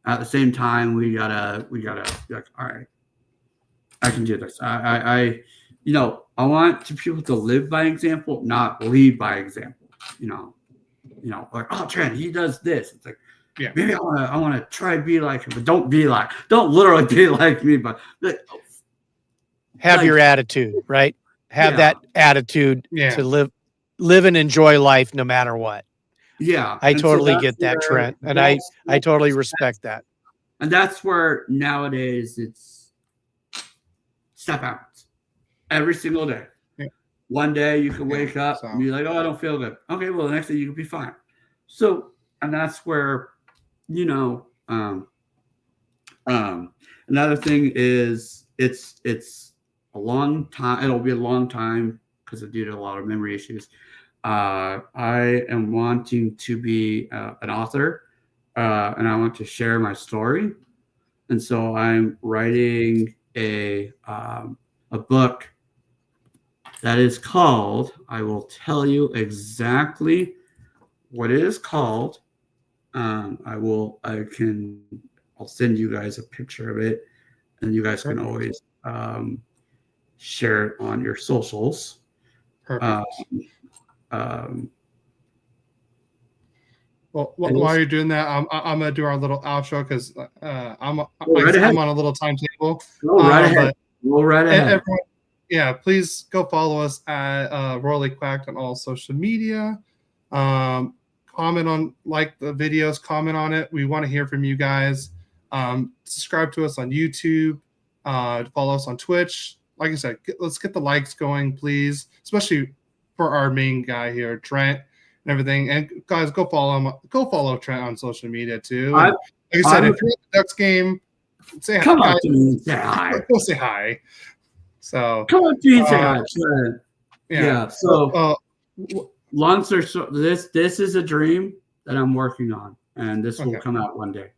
at the same time, we gotta like, all right, I can do this. I want people to live by example, not lead by example. Like, oh, Trent, he does this. It's like, yeah, maybe I want to try to be like him, but don't literally be like me, but have your attitude, right? Have that attitude to live and enjoy life no matter what. Yeah. I totally get that, Trent. And I totally respect that. And that's where nowadays it's step out every single day. Yeah. One day you can wake up and be like, oh, I don't feel good. Okay, well, the next day you can be fine. So, and that's where, another thing is it's a long time. It'll be a long time because due to a lot of memory issues. I am wanting to be an author, and I want to share my story. And so I'm writing a book that is called, I will tell you exactly what it is called. I'll send you guys a picture of it, and you guys can always share it on your socials. Perfect. Well, while you're doing that, I'm gonna do our little outro because I'm on a little timetable. Right ahead. Everyone, please go follow us at Royally Quacked on all social media. Comment on the videos, comment on it. We want to hear from you guys. Subscribe to us on YouTube. Follow us on Twitch. Like I said, let's get the likes going, please, especially for our main guy here, Trent, and everything. And guys, go follow him. Go follow Trent on social media too. Like I said, if you're at the Ducks game, say hi. Come on to me, say hi. Go say hi. So come on to me, say hi. Yeah. So long story short, this is a dream that I'm working on, and this will come out one day.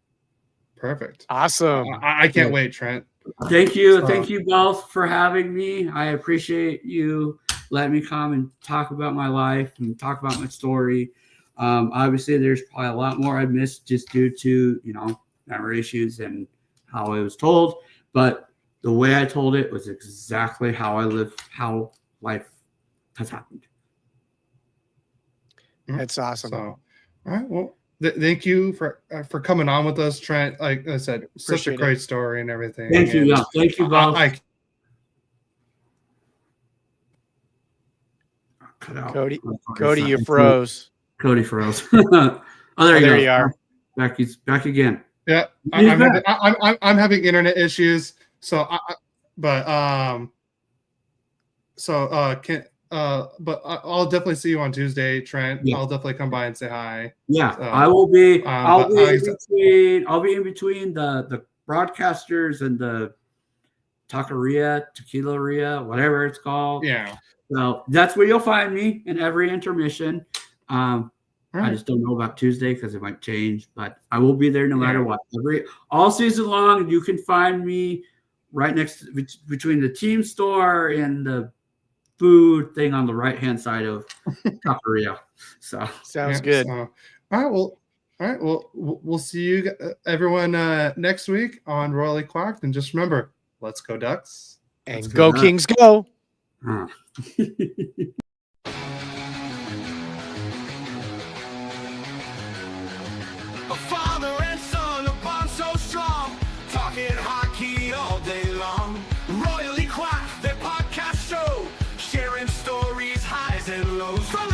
Perfect. Awesome. I can't wait, Trent. Thank you. Thank you both for having me. I appreciate you letting me come and talk about my life and talk about my story. Obviously, there's probably a lot more I missed just due to, memory issues and how it was told. But the way I told it was exactly how I live, how life has happened. That's awesome. So, all right. Well, thank you for coming on with us, Trent. Like I said, such a great story and everything. Thank you. Thank you, both. Cut out. Cody, you froze. Cody froze. Oh, there you are. Back again. Yeah, I'm having internet issues. So, but I'll definitely see you on Tuesday, Trent. Yeah. I'll definitely come by and say hi. Yeah, I will be. I'll be in between the broadcasters and the taqueria, tequileria, whatever it's called. Yeah. So that's where you'll find me in every intermission. I just don't know about Tuesday because it might change, but I will be there no matter what. All season long, you can find me right next between the team store and the food thing on the right-hand side of Taqueria. So sounds good. So, all right. Well, we'll see you everyone next week on Royally Quacked, and just remember, let's go Ducks And go Kings, go. Huh. A father and son, a bond so strong, talking hockey all day long. Royally Quacked, their podcast show, sharing stories, highs and lows. From